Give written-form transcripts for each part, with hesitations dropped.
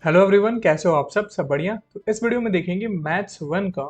Hello everyone, कैसे हो आप सब बढ़िया। तो इस वीडियो में देखेंगे मैथ्स 1 का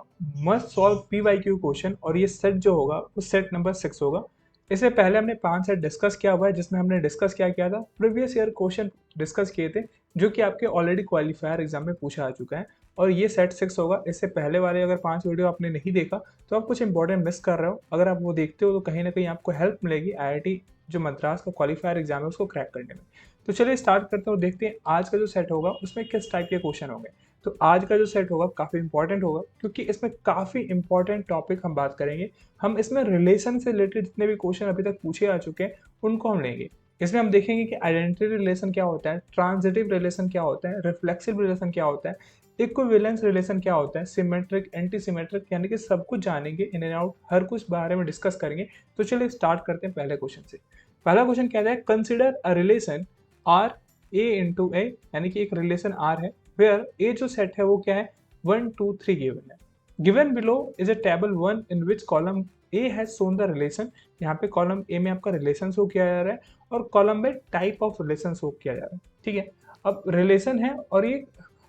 मस्ट सॉल्व पीवाईक्यू क्वेश्चन और ये सेट जो होगा वो सेट नंबर 6 होगा। इससे पहले हमने 5 सेट डिस्कस किया हुआ है जिसमें हमने डिस्कस क्या किया था, प्रीवियस ईयर क्वेश्चन डिस्कस किए थे जो कि आपके ऑलरेडी क्वालिफायर एग्जाम में पूछा आ चुका है। और ये सेट 6 होगा। इससे पहले वाले अगर 5 वीडियो आपने नहीं देखा तो आप कुछ इंपॉर्टेंट मिस कर रहे हो। अगर आप वो देखते हो तो कहीं ना कहीं आपको हेल्प मिलेगी आईआईटी जो मद्रास का क्वालिफायर एग्जाम है उसको क्रैक करने में। तो चलिए स्टार्ट करते हैं और देखते हैं आज का जो सेट होगा उसमें किस टाइप के क्वेश्चन होंगे। तो आज का जो सेट होगा काफ़ी इंपॉर्टेंट होगा क्योंकि इसमें काफ़ी इंपॉर्टेंट टॉपिक हम बात करेंगे। हम इसमें रिलेशन से रिलेटेड जितने भी क्वेश्चन अभी तक पूछे आ चुके हैं उनको हम लेंगे। इसमें हम देखेंगे कि आइडेंटिटी रिलेशन क्या होता है, ट्रांजिटिव रिलेशन क्या होता है, रिफ्लेक्सिव रिलेशन क्या होता है, इक्विवेलेंस रिलेशन क्या होता है, सिमेट्रिक एंटी सिमेट्रिक, यानी कि सब कुछ जानेंगे, इन एंड आउट हर कुछ बारे में डिस्कस करेंगे। तो चलिए स्टार्ट करते हैं पहले क्वेश्चन से। पहला क्वेश्चन कहता है consider a relation R A into A, यानी कि एक रिलेशन आर है वेयर ए जो सेट है वो क्या है 1 2 3 गिवन है। Given below is a table 1 in which column A has shown the relation. यहाँ पे कॉलम ए में आपका रिलेशन शो किया जा रहा है और कॉलम में टाइप ऑफ रिलेशन शो किया जा रहा है। ठीक है, अब रिलेशन है और ये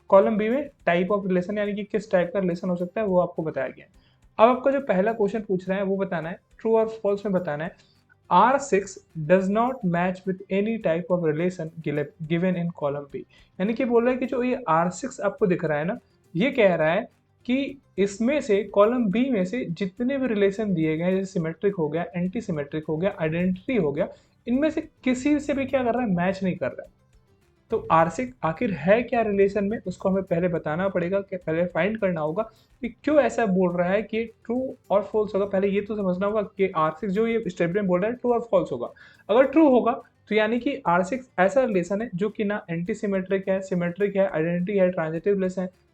कॉलम बी में टाइप ऑफ रिलेशन यानी कि किस टाइप का रिलेशन हो सकता है वो आपको बताया गया है। अब आपका जो पहला क्वेश्चन पूछ रहा है वो बताना है, ट्रू और फॉल्स में बताना है। R6 does not match with any type of relation given in column B। यानी कि बोल रहा है कि जो ये R6 आपको दिख रहा है ना, ये कह रहा है कि इसमें से कॉलम बी में से जितने भी रिलेशन दिए गए हैं, जैसे सिमेट्रिक हो गया, एंटी सिमेट्रिक हो गया, आइडेंटिटी हो गया, इनमें से किसी से भी क्या कर रहा है, मैच नहीं कर रहा है। तो आरसिक आखिर है क्या रिलेशन में, उसको हमें पहले बताना पड़ेगा, कि पहले फाइंड करना होगा कि क्यों ऐसा बोल रहा है कि ट्रू और फॉल्स होगा। पहले ये तो समझना होगा कि आरसिक जो ये स्टेटमेंट बोल रहा है ट्रू और फॉल्स होगा। अगर ट्रू होगा तो यानी कि आरसिक ऐसा रिलेशन है जो कि ना एंटी सिमेट्रिक है, सिमेट्रिक है, आइडेंटिटी है, ट्रांजिटिव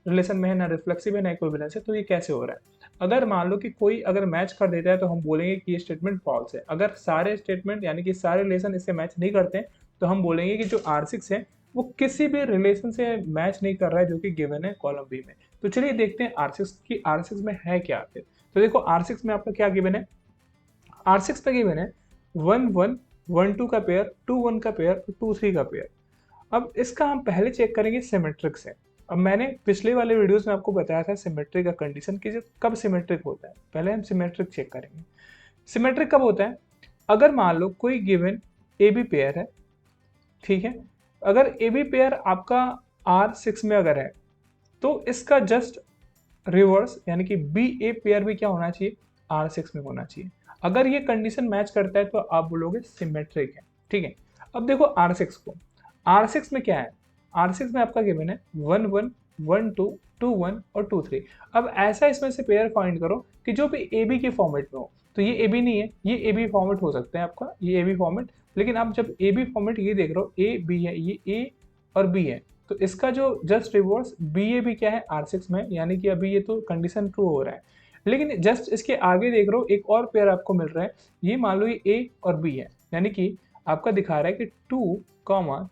रिलेशन में है, ना रिफ्लेक्सिव है, ना इक्विवेलेंस है। तो ये कैसे हो रहा है? अगर मान लो कि कोई अगर मैच कर देता है तो हम बोलेंगे कि ये स्टेटमेंट फॉल्स है। अगर सारे स्टेटमेंट यानी कि सारे रिलेशन इससे मैच नहीं करते हैं तो हम बोलेंगे कि जो आर6 है वो किसी भी रिलेशन से मैच नहीं कर रहा है जो कि गिवन है कॉलम बी में। तो चलिए देखते हैं आर6 की आर6 में है क्या आखिर। तो देखो आर6 में आपका क्या गिवन है, आर6 पे गिवन है 1 1 1 2 का पेयर, 2 1 का पेयर, 2 3 का पेयर। अब इसका हम पहले चेक करेंगे सिमेट्रिक से। अब मैंने पिछले वाले वीडियोस में आपको बताया था सिमेट्रिक का कंडीशन कि जब कब सिमेट्रिक होता है। पहले हम सिमेट्रिक चेक करेंगे। सिमेट्रिक कब होता है? अगर मान लो कोई गिवन ए बी पेयर है, ठीक है, अगर ए बी पेयर आपका R6 में अगर है तो इसका जस्ट रिवर्स यानी कि बी ए पेयर भी क्या होना चाहिए, R6 में होना चाहिए। अगर ये कंडीशन मैच करता है तो आप बोलोगे सिमेट्रिक है। ठीक है, अब देखो R6 को, R6 में क्या है, R6 में आपका गिवन है 1 1 1 2 2 1 और 2 3। अब ऐसा इसमें से पेयर फाइंड करो कि जो भी ए बी के फॉर्मेट में हो। तो ये ए बी नहीं है, ये ए बी फॉर्मेट हो सकता है आपका, ये ए बी फॉर्मेट। लेकिन आप जब ए बी फॉर्मेट ये देख रहे हो, ए बी है, ये ए और बी है, तो इसका जो just reverse B A B क्या है R6 में, यानी कि अभी ये तो कंडीशन ट्रू हो रहा है। लेकिन जस्ट इसके आगे देख रहे हो एक और पेयर आपको मिल रहा है, ये मान लो ये ए और बी है, यानी कि आपका दिखा रहा है कि 2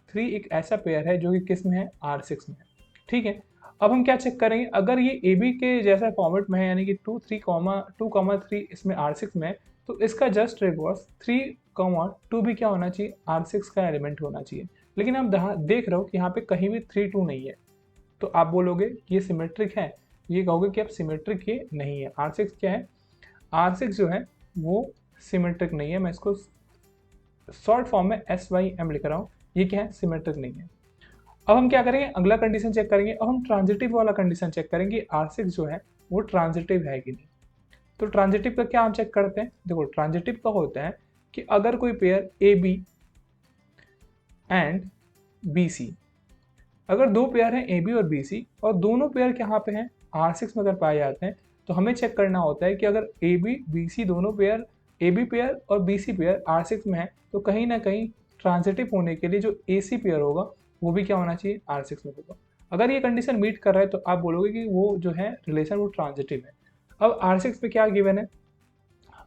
3 एक ऐसा पेयर है जो कि किस में है, R6 में है। ठीक है, अब हम क्या चेक करेंगे, अगर ये ए बी के जैसा फॉर्मेट में है यानी कि 2 3 इसमें R6 में है, तो इसका जस्ट रिवर्स 3 2 भी क्या होना चाहिए, R6 का एलिमेंट होना चाहिए। लेकिन आप देख रहे हो कि यहाँ पे कहीं भी 3 2 नहीं है, तो आप बोलोगे कि ये सिमेट्रिक है, ये कहोगे कि आप सिमेट्रिक ये नहीं है। R6 क्या है, R6 जो है वो सिमेट्रिक नहीं है। मैं इसको शॉर्ट फॉर्म में SYM लिख रहा हूँ, ये क्या है, सिमेट्रिक नहीं है। अब हम क्या करेंगे, अगला कंडीशन चेक करेंगे। अब हम ट्रांजिटिव वाला कंडीशन चेक करेंगे, R6 जो है वो ट्रांजिटिव है कि नहीं। तो ट्रांजिटिव का क्या हम चेक करते हैं, देखो ट्रांजिटिव का होता है कि अगर कोई pair A B and B C, अगर दो पेयर हैं ए बी और बी सी और दोनों पेयर कहाँ पे हैं, R6 में अगर पाए जाते हैं, तो हमें चेक करना होता है कि अगर ए बी बी सी दोनों पेयर, ए बी पेयर और बी सी पेयर R6 में है, तो कहीं ना कहीं ट्रांजिटिव होने के लिए जो ए सी पेयर होगा वो भी क्या होना चाहिए, R6 में होगा। अगर ये कंडीशन मीट कर रहा है तो आप बोलोगे कि वो जो है रिलेशन वो ट्रांजिटिव है। अब R6 पे क्या गिवन है,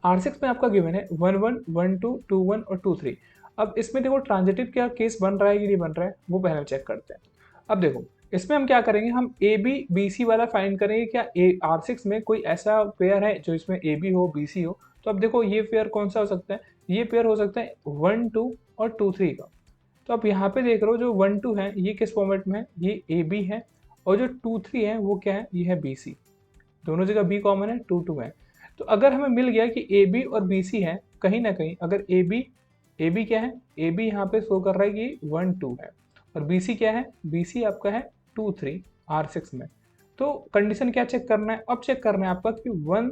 R6 में आपका गिवन है 1 1 1 2 2 1 और 2 3। अब इसमें देखो ट्रांजिटिव क्या केस बन रहा है कि नहीं बन रहा है, वो पहले चेक करते हैं। अब देखो इसमें हम क्या करेंगे, हम ए बी बी सी वाला फाइंड करेंगे, क्या R6 में कोई ऐसा पेयर है जो इसमें ए बी हो बी सी हो। तो अब देखो ये पेयर कौन सा हो सकता है, ये पेयर हो सकता है 1 2 और 2 3 का। तो आप यहाँ पे देख रहे हो जो 1 2 है ये किस फॉर्मेट में है, ये ए बी है, और जो 2 3 है वो क्या है, ये है बी सी। दोनों जगह बी कॉमन है, 2 2 है। तो अगर हमें मिल गया कि ए बी और बी सी है, कहीं ना कहीं अगर ए बी क्या है, ए बी यहाँ पे शो कर रहा है कि 1 2 है, और बी सी क्या है, बी सी आपका है 2 3 R6 में। तो कंडीशन क्या चेक करना है, अब चेक करना है आपका कि 1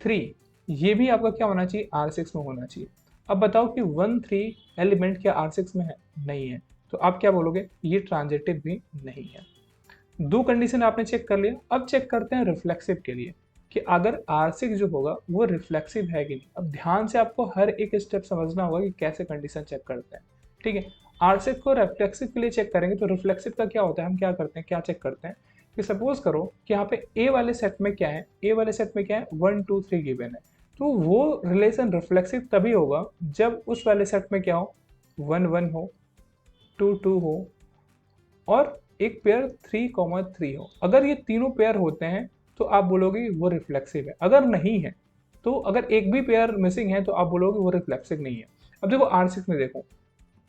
3 ये भी आपका क्या होना चाहिए, R6 में होना चाहिए। अब बताओ कि 1 3 एलिमेंट क्या R6 में है, नहीं है। तो आप क्या बोलोगे, ये ट्रांजिटिव भी नहीं है। दो कंडीशन आपने चेक कर लिया, अब चेक करते हैं रिफ्लेक्सिव के लिए कि अगर R6 जो होगा वो रिफ्लेक्सिव है कि नहीं। अब ध्यान से आपको हर एक स्टेप समझना होगा कि कैसे कंडीशन चेक करते हैं, ठीक है। R6 को रिफ्लेक्सिव के लिए चेक करेंगे तो रिफ्लेक्सिव का क्या होता है, हम क्या करते हैं, क्या चेक करते हैं कि सपोज करो कि यहाँ पे ए वाले सेट में क्या है, ए वाले सेट में क्या है, 1 2 3 गिवन है। तो वो रिलेशन रिफ्लेक्सिव तभी होगा जब उस वाले सेट में क्या हो, 1 1 हो, 2 2 हो, और एक पेयर 3 3 हो। अगर ये तीनों पेयर होते हैं तो आप बोलोगे वो रिफ्लेक्सिव है। अगर नहीं है, तो अगर एक भी पेयर मिसिंग है तो आप बोलोगे वो रिफ्लेक्सिव नहीं है। अब देखो R6 में देखो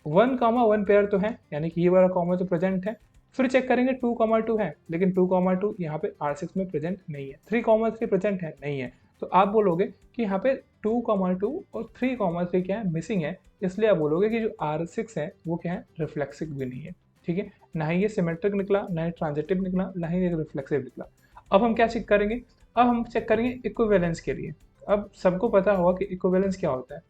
1 पेयर तो है, यानी कि ये वाला कॉमा तो प्रेजेंट है। फिर चेक करेंगे 2 2 है, लेकिन 2 2 यहाँ पे R6 में प्रेजेंट नहीं है। 3 3 प्रेजेंट है, नहीं है। तो आप बोलोगे कि यहाँ पे 2 2 और 3 3 क्या है, मिसिंग है। इसलिए आप बोलोगे कि जो R6 है वो क्या है, रिफ्लेक्सिव भी नहीं है, ठीक है। ना ही ये सिमेट्रिक निकला, ना ही ट्रांजिटिव निकला, ना ही ये रिफ्लेक्सिव निकला। अब हम क्या चेक करेंगे, अब हम चेक करेंगे इक्विवेलेंस के लिए। अब सबको पता होगा कि इक्विवेलेंस क्या होता है।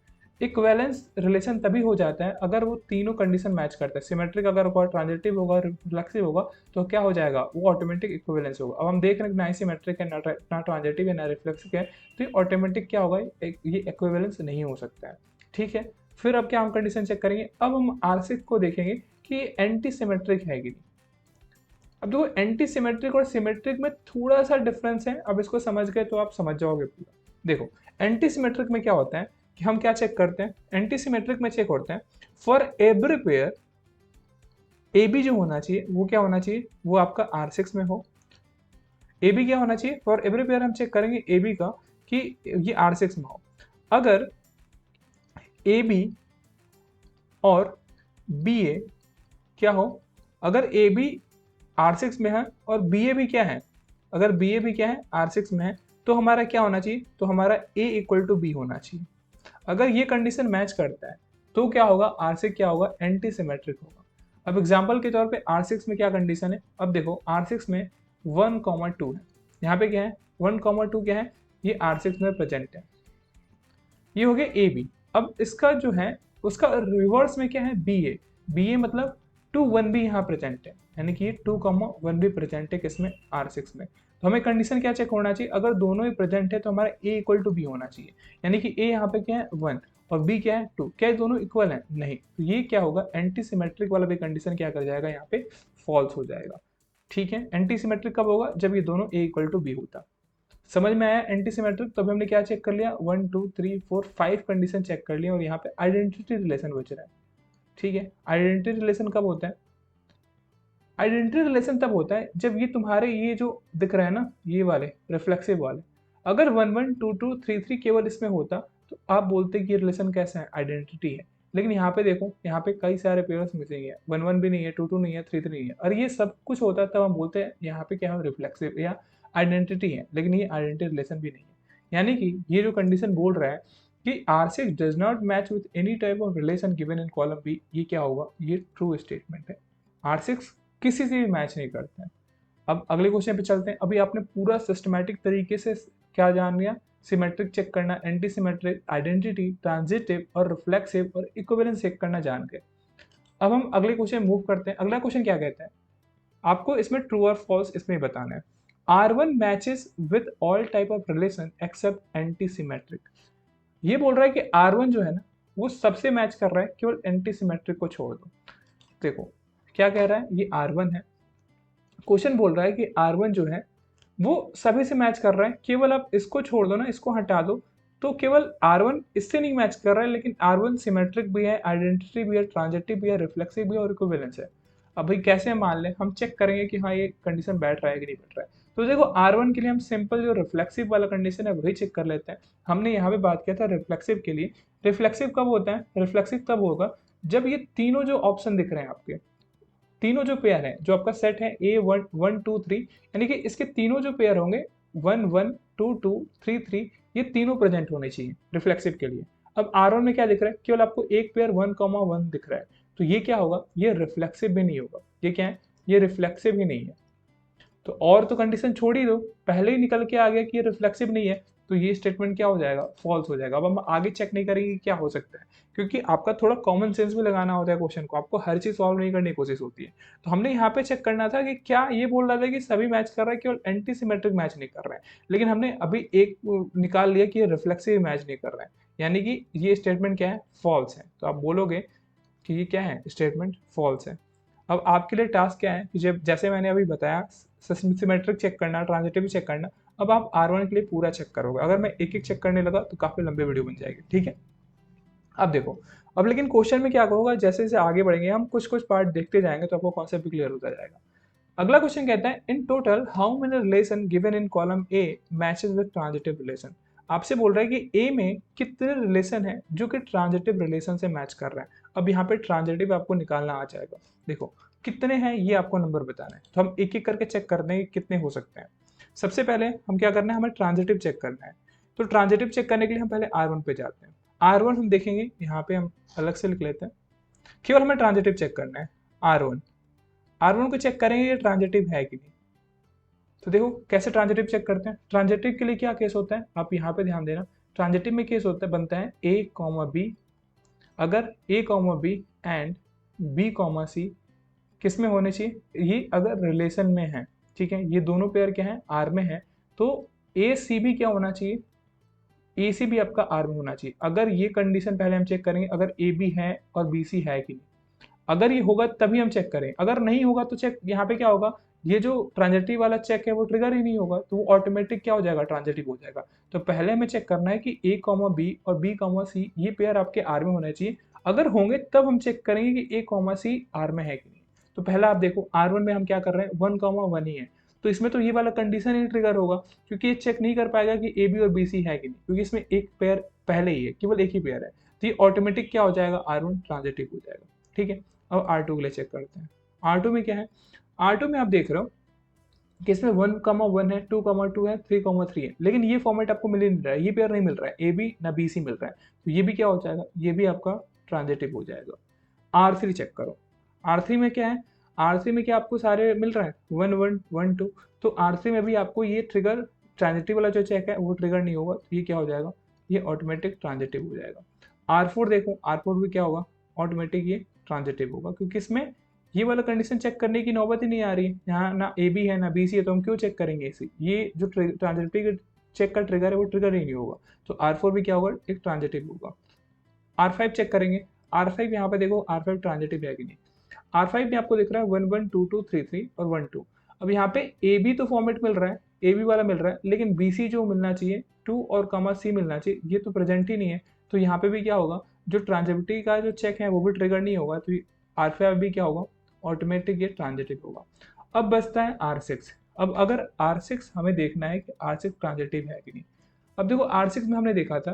इक्विवेलेंस रिलेशन तभी हो जाता है अगर वो तीनों कंडीशन मैच करते हैं। सिमेट्रिक अगर होगा, ट्रांजिटिव होगा, रिफ्लेक्सिव होगा, तो क्या हो जाएगा, वो ऑटोमेटिक इक्विवेलेंस होगा। अब हम देख रहे हैं ना ही सिमेट्रिक है, ना ट्रांजिटिव है, ना रिफ्लेक्सिव है, तो ये ऑटोमेटिक क्या होगा, ये इक्विवेलेंस नहीं हो सकता है, ठीक है। फिर अब क्या हम कंडीशन चेक करेंगे, अब हम R6 को देखेंगे कि एंटी सिमेट्रिक है कि नहीं। अब देखो एंटी सिमेट्रिक और सिमेट्रिक में थोड़ा सा डिफरेंस है, अब इसको समझ गए तो आप समझ जाओगे पूरा। देखो एंटी सिमेट्रिक में क्या होता है कि हम क्या चेक करते हैं, एंटी सिमेट्रिक में चेक होते हैं for every pair A B जो होना चाहिए वो क्या होना चाहिए, वो आपका R6 में हो। ए बी क्या होना चाहिए, फॉर एवरी पेयर हम चेक करेंगे ए बी का कि ये R6 में हो। अगर ए बी और बी ए क्या हो, अगर ए बी R6 में है और बी ए भी क्या है, अगर बी ए भी क्या है, R6 में है, तो हमारा क्या होना चाहिए, तो हमारा A इक्वल टू बी होना चाहिए। अगर ये कंडीशन मैच करता है तो क्या होगा, R6 क्या होगा, एंटी सिमेट्रिक होगा। अब एग्जांपल के तौर पे R6 में क्या कंडीशन है, अब देखो R6 में 1 2 है, यहाँ पे क्या है 1 2 क्या है, ये R6 में प्रेजेंट है। ये हो गया ए बी। अब इसका जो है उसका रिवर्स में क्या है, बी ए मतलब 2 1 भी यहाँ प्रेजेंट है, यानी कि ये 2 1 भी प्रेजेंट है किसमें, R6 में। तो हमें कंडीशन क्या चेक होना चाहिए, अगर दोनों ही प्रेजेंट है तो हमारा ए इक्वल टू बी होना चाहिए, यानी कि ए यहाँ पे क्या है 1 और बी क्या है 2, क्या ये दोनों इक्वल है, नहीं। तो ये क्या होगा, एंटी सिमेट्रिक वाला भी कंडीशन क्या कर जाएगा, यहाँ पे फॉल्स हो जाएगा, ठीक है। एंटी सिमेट्रिक कब होगा, जब ये दोनों ए इक्वल टू बी होता। समझ में आया एंटी सिमेट्रिक, तो अभी हमने क्या चेक कर लिया, 1 2 3 4 5 कंडीशन चेक कर लिया, और यहाँ पे आइडेंटिटी रिलेशन बच रहा है, ठीक है। आइडेंटिटी रिलेशन कब होता है, आइडेंटिटी रिलेशन तब होता है जब ये तुम्हारे ये जो दिख रहा है ना, ये वाले रिफ्लेक्सिव वाले, अगर 1 1 2 2 3 3 केवल इसमें होता तो आप बोलते कि ये रिलेशन कैसा है, आइडेंटिटी है। लेकिन यहाँ पे देखो, यहाँ पे कई सारे पेयर्स मिसिंग है, 1 1 भी नहीं है, 2 2 नहीं है, 3 3 नहीं है, और ये सब कुछ होता है तब हम बोलते हैं यहाँ पे क्या है, रिफ्लेक्सिव या आइडेंटिटी है। लेकिन ये आइडेंटिटी रिलेशन भी नहीं है, यानी कि ये जो कंडीशन बोल रहा है कि R6 does not match with any type of relation given in column B, ये क्या होगा, ये ट्रू स्टेटमेंट है। R6 किसी से भी मैच नहीं करते हैं। अब अगले क्वेश्चन पे चलते हैं। अभी आपने पूरा सिस्टमैटिक तरीके से क्या जान लिया, सिमेट्रिक चेक करना, एंटी सिमेट्रिक, आइडेंटिटी, ट्रांजिटिव और रिफ्लेक्सिव और इक्विवेलेंस चेक करना जान गए। अब हम अगले क्वेश्चन मूव करते हैं। अगला क्वेश्चन क्या कहता है, आपको इसमें ट्रू और फॉल्स इसमें बताना है। R1 matches with all type of relation except anti symmetric. ये बोल रहा है कि R1 जो है ना वो सबसे मैच कर रहा है, केवल एंटी सिमेट्रिक को छोड़ दो। देखो क्या कह रहा है, ये R1 है, क्वेश्चन बोल रहा है कि R1 जो है वो सभी से मैच कर रहा है, केवल आप इसको छोड़ दो ना, इसको हटा दो, तो केवल R1 इससे नहीं मैच कर रहा है, लेकिन R1 सिमेट्रिक भी है, आइडेंटिटी भी है, ट्रांजिटिव भी है, रिफ्लेक्सिव भी है और इक्विवेलेंस है। अब भाई कैसे मान लें, हम चेक करेंगे कि हाँ ये कंडीशन बैठ रहा है कि नहीं बैठ रहा है। तो देखो R1 के लिए हम सिंपल जो रिफ्लेक्सिव वाला कंडीशन है वही चेक कर लेते हैं। हमने यहाँ पे बात किया था रिफ्लेक्सिव के लिए। रिफ्लेक्सिव कब होता है, रिफ्लेक्सिव तब होगा जब ये तीनों जो ऑप्शन दिख रहे हैं आपके, तीनों जो पेयर हैं, जो आपका सेट है A1 1 2 3, यानी कि इसके तीनों जो पेयर होंगे 1 1 2 2 3 3, ये तीनों प्रेजेंट होने चाहिए रिफ्लेक्सिव के लिए। अब R1 में क्या दिख रहा है, केवल आपको एक पेयर 1 1 दिख रहा है, तो ये क्या होगा, ये रिफ्लेक्सिव भी नहीं होगा। ये क्या है, ये रिफ्लेक्सिव ही नहीं है। तो और तो कंडीशन छोड़ ही दो, पहले ही निकल के आ गया कि ये रिफ्लेक्सिव नहीं है, तो ये स्टेटमेंट क्या हो जाएगा, फॉल्स हो जाएगा। अब हम आगे चेक नहीं करेंगे कि क्या हो सकता है, क्योंकि आपका थोड़ा कॉमन सेंस भी लगाना होता है क्वेश्चन को, आपको हर चीज सॉल्व नहीं करने की कोशिश होती है। तो हमने यहाँ पे चेक करना था कि क्या ये बोल रहा था कि सभी मैच कर रहा है, केवल एंटी सिमेट्रिक मैच नहीं कर रहे हैं, लेकिन हमने अभी एक निकाल लिया कि ये रिफ्लेक्सिव मैच नहीं कर रहे हैं, यानी कि ये स्टेटमेंट क्या है, फॉल्स है। तो आप बोलोगे कि ये क्या है, स्टेटमेंट फॉल्स है। अब आपके लिए टास्क क्या है कि जब जैसे मैंने अभी बताया सिमेट्रिक चेक करना, ट्रांजिटिव चेक करना, अब आप R1 के लिए पूरा चेक करोगे। अगर मैं एक एक चेक करने लगा तो काफी लंबी वीडियो बन जाएगी, ठीक है। अब देखो, अब लेकिन क्वेश्चन में क्या होगा, जैसे जैसे आगे बढ़ेंगे हम कुछ कुछ पार्ट देखते जाएंगे तो आपको कॉन्सेप्ट भी क्लियर होता जाएगा। अगला क्वेश्चन कहता है, in total how many relation given in column A matches with transitive relation. आपसे बोल रहा है कि ए में कितने रिलेशन है जो कि ट्रांजिटिव रिलेशन से मैच कर रहा है। अब यहाँ पे ट्रांजिटिव आपको निकालना आ जाएगा। देखो कितने हैं ये आपको नंबर बताना है, तो हम एक एक करके चेक करते हैं कितने हो सकते हैं। सबसे पहले हम क्या करना है, हमें ट्रांजिटिव चेक करना है। तो ट्रांजिटिव चेक करने के लिए हम पहले R1 पे जाते हैं। R1 हम देखेंगे, यहाँ पे हम अलग से लिख लेते हैं, केवल हमें ट्रांजिटिव चेक करना है। R1 R1 को चेक करेंगे ये ट्रांजिटिव है कि नहीं। तो देखो कैसे ट्रांजिटिव चेक करते हैं। ट्रांजिटिव के लिए क्या केस होता है, आप यहाँ पे ध्यान देना। ट्रांजिटिव में केस होता है, बनता है A, B, अगर A, B and B, C किस में होने चाहिए, ये अगर रिलेशन में है, ठीक है, ये दोनों पेयर क्या है, R में है, तो AC भी क्या होना चाहिए, AC भी आपका R में होना चाहिए। अगर ये कंडीशन पहले हम चेक करेंगे, अगर AB है और BC है कि नहीं। अगर ये होगा तभी हम चेक करें, अगर नहीं होगा तो चेक यहाँ पे क्या होगा, ये जो ट्रांजिटिव वाला चेक है वो ट्रिगर ही नहीं होगा, तो वो ऑटोमेटिक क्या हो जाएगा, ट्रांजिटिव हो जाएगा। तो पहले हमें चेक करना है कि A, B और B, C ये पेयर आपके R में होने चाहिए। अगर होंगे तब हम चेक करेंगे कि A, C R में है कि नहीं। तो पहला आप देखो R1 में हम क्या कर रहे हैं, 1, 1 ही है, तो इसमें तो ये वाला कंडीशन ही ट्रिगर होगा, क्योंकि ये चेक नहीं कर पाएगा कि AB और BC है कि नहीं, क्योंकि इसमें एक पेयर पहले ही है, केवल एक ही पेयर है, तो ये ऑटोमेटिक क्या हो जाएगा, R1 ट्रांजिटिव हो जाएगा, ठीक है। अब R2 के लिए चेक करते हैं। R2 में क्या है, R2 में आप देख रहे हो कि इसमें 1, 1 है, 2, 2 है, 3, 3 है, लेकिन ये फॉर्मेट आपको मिल ही नहीं रहा है, ये पेयर नहीं मिल रहा है, AB ना BC मिल रहा है, तो ये भी क्या हो जाएगा, ये भी आपका ट्रांजिटिव हो जाएगा। R3 चेक करो, R3 में क्या है, R3 में क्या आपको सारे मिल रहा है, 1, 1, 1, 2, तो R3 में भी आपको ये ट्रिगर ट्रांजिटिव वाला जो चेक है वो ट्रिगर नहीं होगा, तो ये क्या हो जाएगा, ये ऑटोमेटिक ट्रांजिटिव हो जाएगा। R4 देखो, R4 भी क्या होगा, ऑटोमेटिक ये ट्रांजिटिव होगा, क्योंकि इसमें ये वाला कंडीशन चेक करने की नौबत ही नहीं आ रही है, यहाँ ना AB है ना BC है, तो हम क्यों चेक करेंगे इसी, ये जो ट्रांजिटिव चेक का ट्रिगर है वो ट्रिगर ही नहीं होगा, तो R4 भी क्या होगा, एक ट्रांजिटिव होगा। R5 चेक करेंगे, R5 यहाँ पे देखो R5 ट्रांजिटिव है कि नहीं। R5 में आपको दिख रहा है 1, 1, 2, 2, 3, 3 और 1, 2। अब यहाँ पे AB तो फॉर्मेट मिल रहा है, AB वाला मिल रहा है, लेकिन BC जो मिलना चाहिए 2 और C मिलना चाहिए, ये तो प्रेजेंट ही नहीं है, तो यहाँ पे भी क्या होगा, जो ट्रांजिटिविटी का जो चेक है वो भी ट्रिगर नहीं होगा, तो R5 भी क्या होगा, ऑटोमेटिक ये ट्रांजिटिव होगा। अब बचता है R6। अब अगर R6 हमें देखना है कि R6 ट्रांजिटिव है कि नहीं। अब देखो R6 में हमने देखा था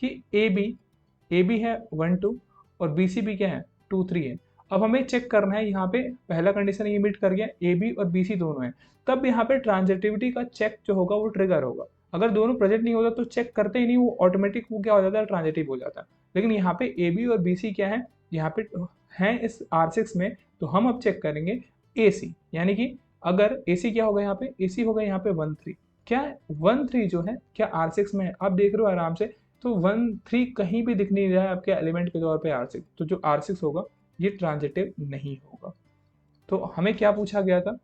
कि AB है 1, 2 और BC भी क्या है 2, 3 है। अब हमें चेक करना है, यहाँ पे पहला कंडीशन ये मीट कर गया, AB और BC दोनों हैं, तब यहाँ पे ट्रांजिटिविटी का चेक जो होगा वो ट्रिगर होगा। अगर दोनों प्रेजेंट नहीं होता तो चेक करते ही नहीं, वो ऑटोमेटिक वो क्या हो जाता है, ट्रांजिटिव हो जाता है। लेकिन यहाँ पे AB और BC क्या है, यहाँ पे हैं इस R6 में, तो हम अब चेक करेंगे AC, यानी कि अगर AC क्या होगा, यहाँ पे AC होगा यहाँ पे 1, 3, क्या 1, 3 जो है क्या R6 में है, आप देख रहे हो आराम से, तो 1, 3 कहीं भी दिख नहीं रहा है आपके एलिमेंट के तौर पे R6, तो जो R6 होगा ये ट्रांजिटिव नहीं होगा। तो हमें क्या पूछा गया था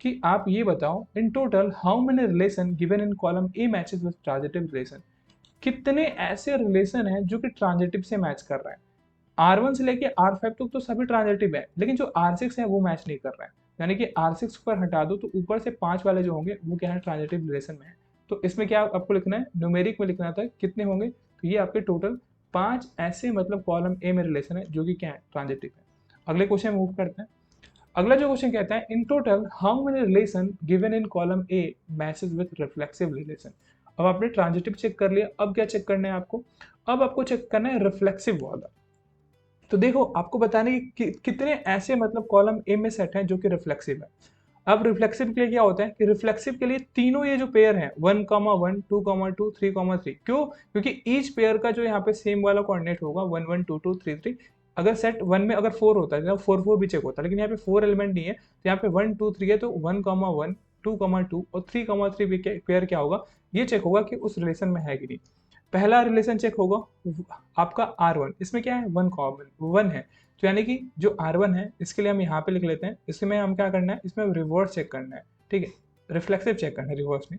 कि आप ये बताओ, in total how many relation given in column A matches with transitive relation, कितने ऐसे रिलेशन हैं जो कि ट्रांजिटिव से मैच कर रहे हैं। R1 से लेके R5 तक तो सभी ट्रांजिटिव है, लेकिन जो R6 है वो मैच नहीं कर रहा है, यानी कि R6 पर हटा दो तो ऊपर से 5 वाले जो होंगे वो क्या है, ट्रांजिटिव रिलेशन में है। तो इसमें क्या आपको लिखना है, न्यूमेरिक में लिखना था कितने होंगे, तो ये आपके टोटल 5 ऐसे मतलब कॉलम ए में रिलेशन है जो कि क्या है, ट्रांजिटिव है। अगले क्वेश्चन मूव करते हैं। अगला जो क्वेश्चन कहता है, in total how many relation given in column A matches with reflexive relation. अब आपने ट्रांजिटिव चेक कर लिया, अब क्या चेक करना है आपको, अब आपको चेक करना है रिफ्लेक्सिव वाला। तो देखो आपको बताने कि कितने ऐसे मतलब कॉलम ए में सेट हैं जो कि रिफ्लेक्सिव है। अब रिफ्लेक्सिव के लिए क्या होता है कि रिफ्लेक्सिव के लिए तीनों ये जो पेयर हैं 1,1 2,2 3,3 क्यों? क्योंकि ईच पेयर का जो यहाँ पे सेम वाला कोऑर्डिनेट होगा 1 1 2 2 3 3। अगर सेट 1 में अगर 4 होता है तो 4 4 भी चेक होता है, लेकिन यहाँ पे 4 एलिमेंट नहीं है तो यहाँ पे 1 2 3 है तो 1,1 2,2 और 3,3 पेयर क्या होगा, ये चेक होगा कि उस रिलेशन में है कि नहीं। पहला रिलेशन चेक होगा आपका R1, इसमें क्या है 1 कॉमन 1 है, तो यानी कि जो R1 है इसके लिए हम यहाँ पे लिख लेते हैं। इसमें हम क्या करना है, इसमें रिवर्स चेक करना है, ठीक है, रिफ्लेक्सिव चेक करना है रिवर्स में।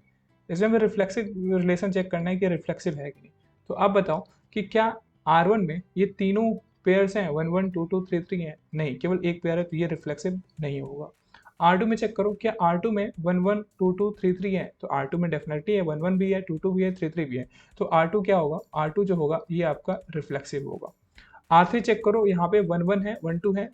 इसमें हमें रिफ्लेक्सिव रिलेशन चेक करना है कि रिफ्लेक्सिव है कि नहीं। तो आप बताओ कि क्या R1 में ये तीनों पेयर्स हैं 1 1 2 2 3 3 हैं? नहीं, केवल एक पेयर है तो ये रिफ्लेक्सिव नहीं होगा। R2 में चेक करो, क्या R2 में 1 1 2 2 3 3 है? तो R2 में डेफिनेटली है, 1 1 भी है, 2 2 भी है, 3 3 भी है। तो R2 क्या होगा, R2 जो होगा ये आपका रिफ्लेक्सिव होगा। R3 चेक करो, यहाँ पे 1 1 है 1 2 है,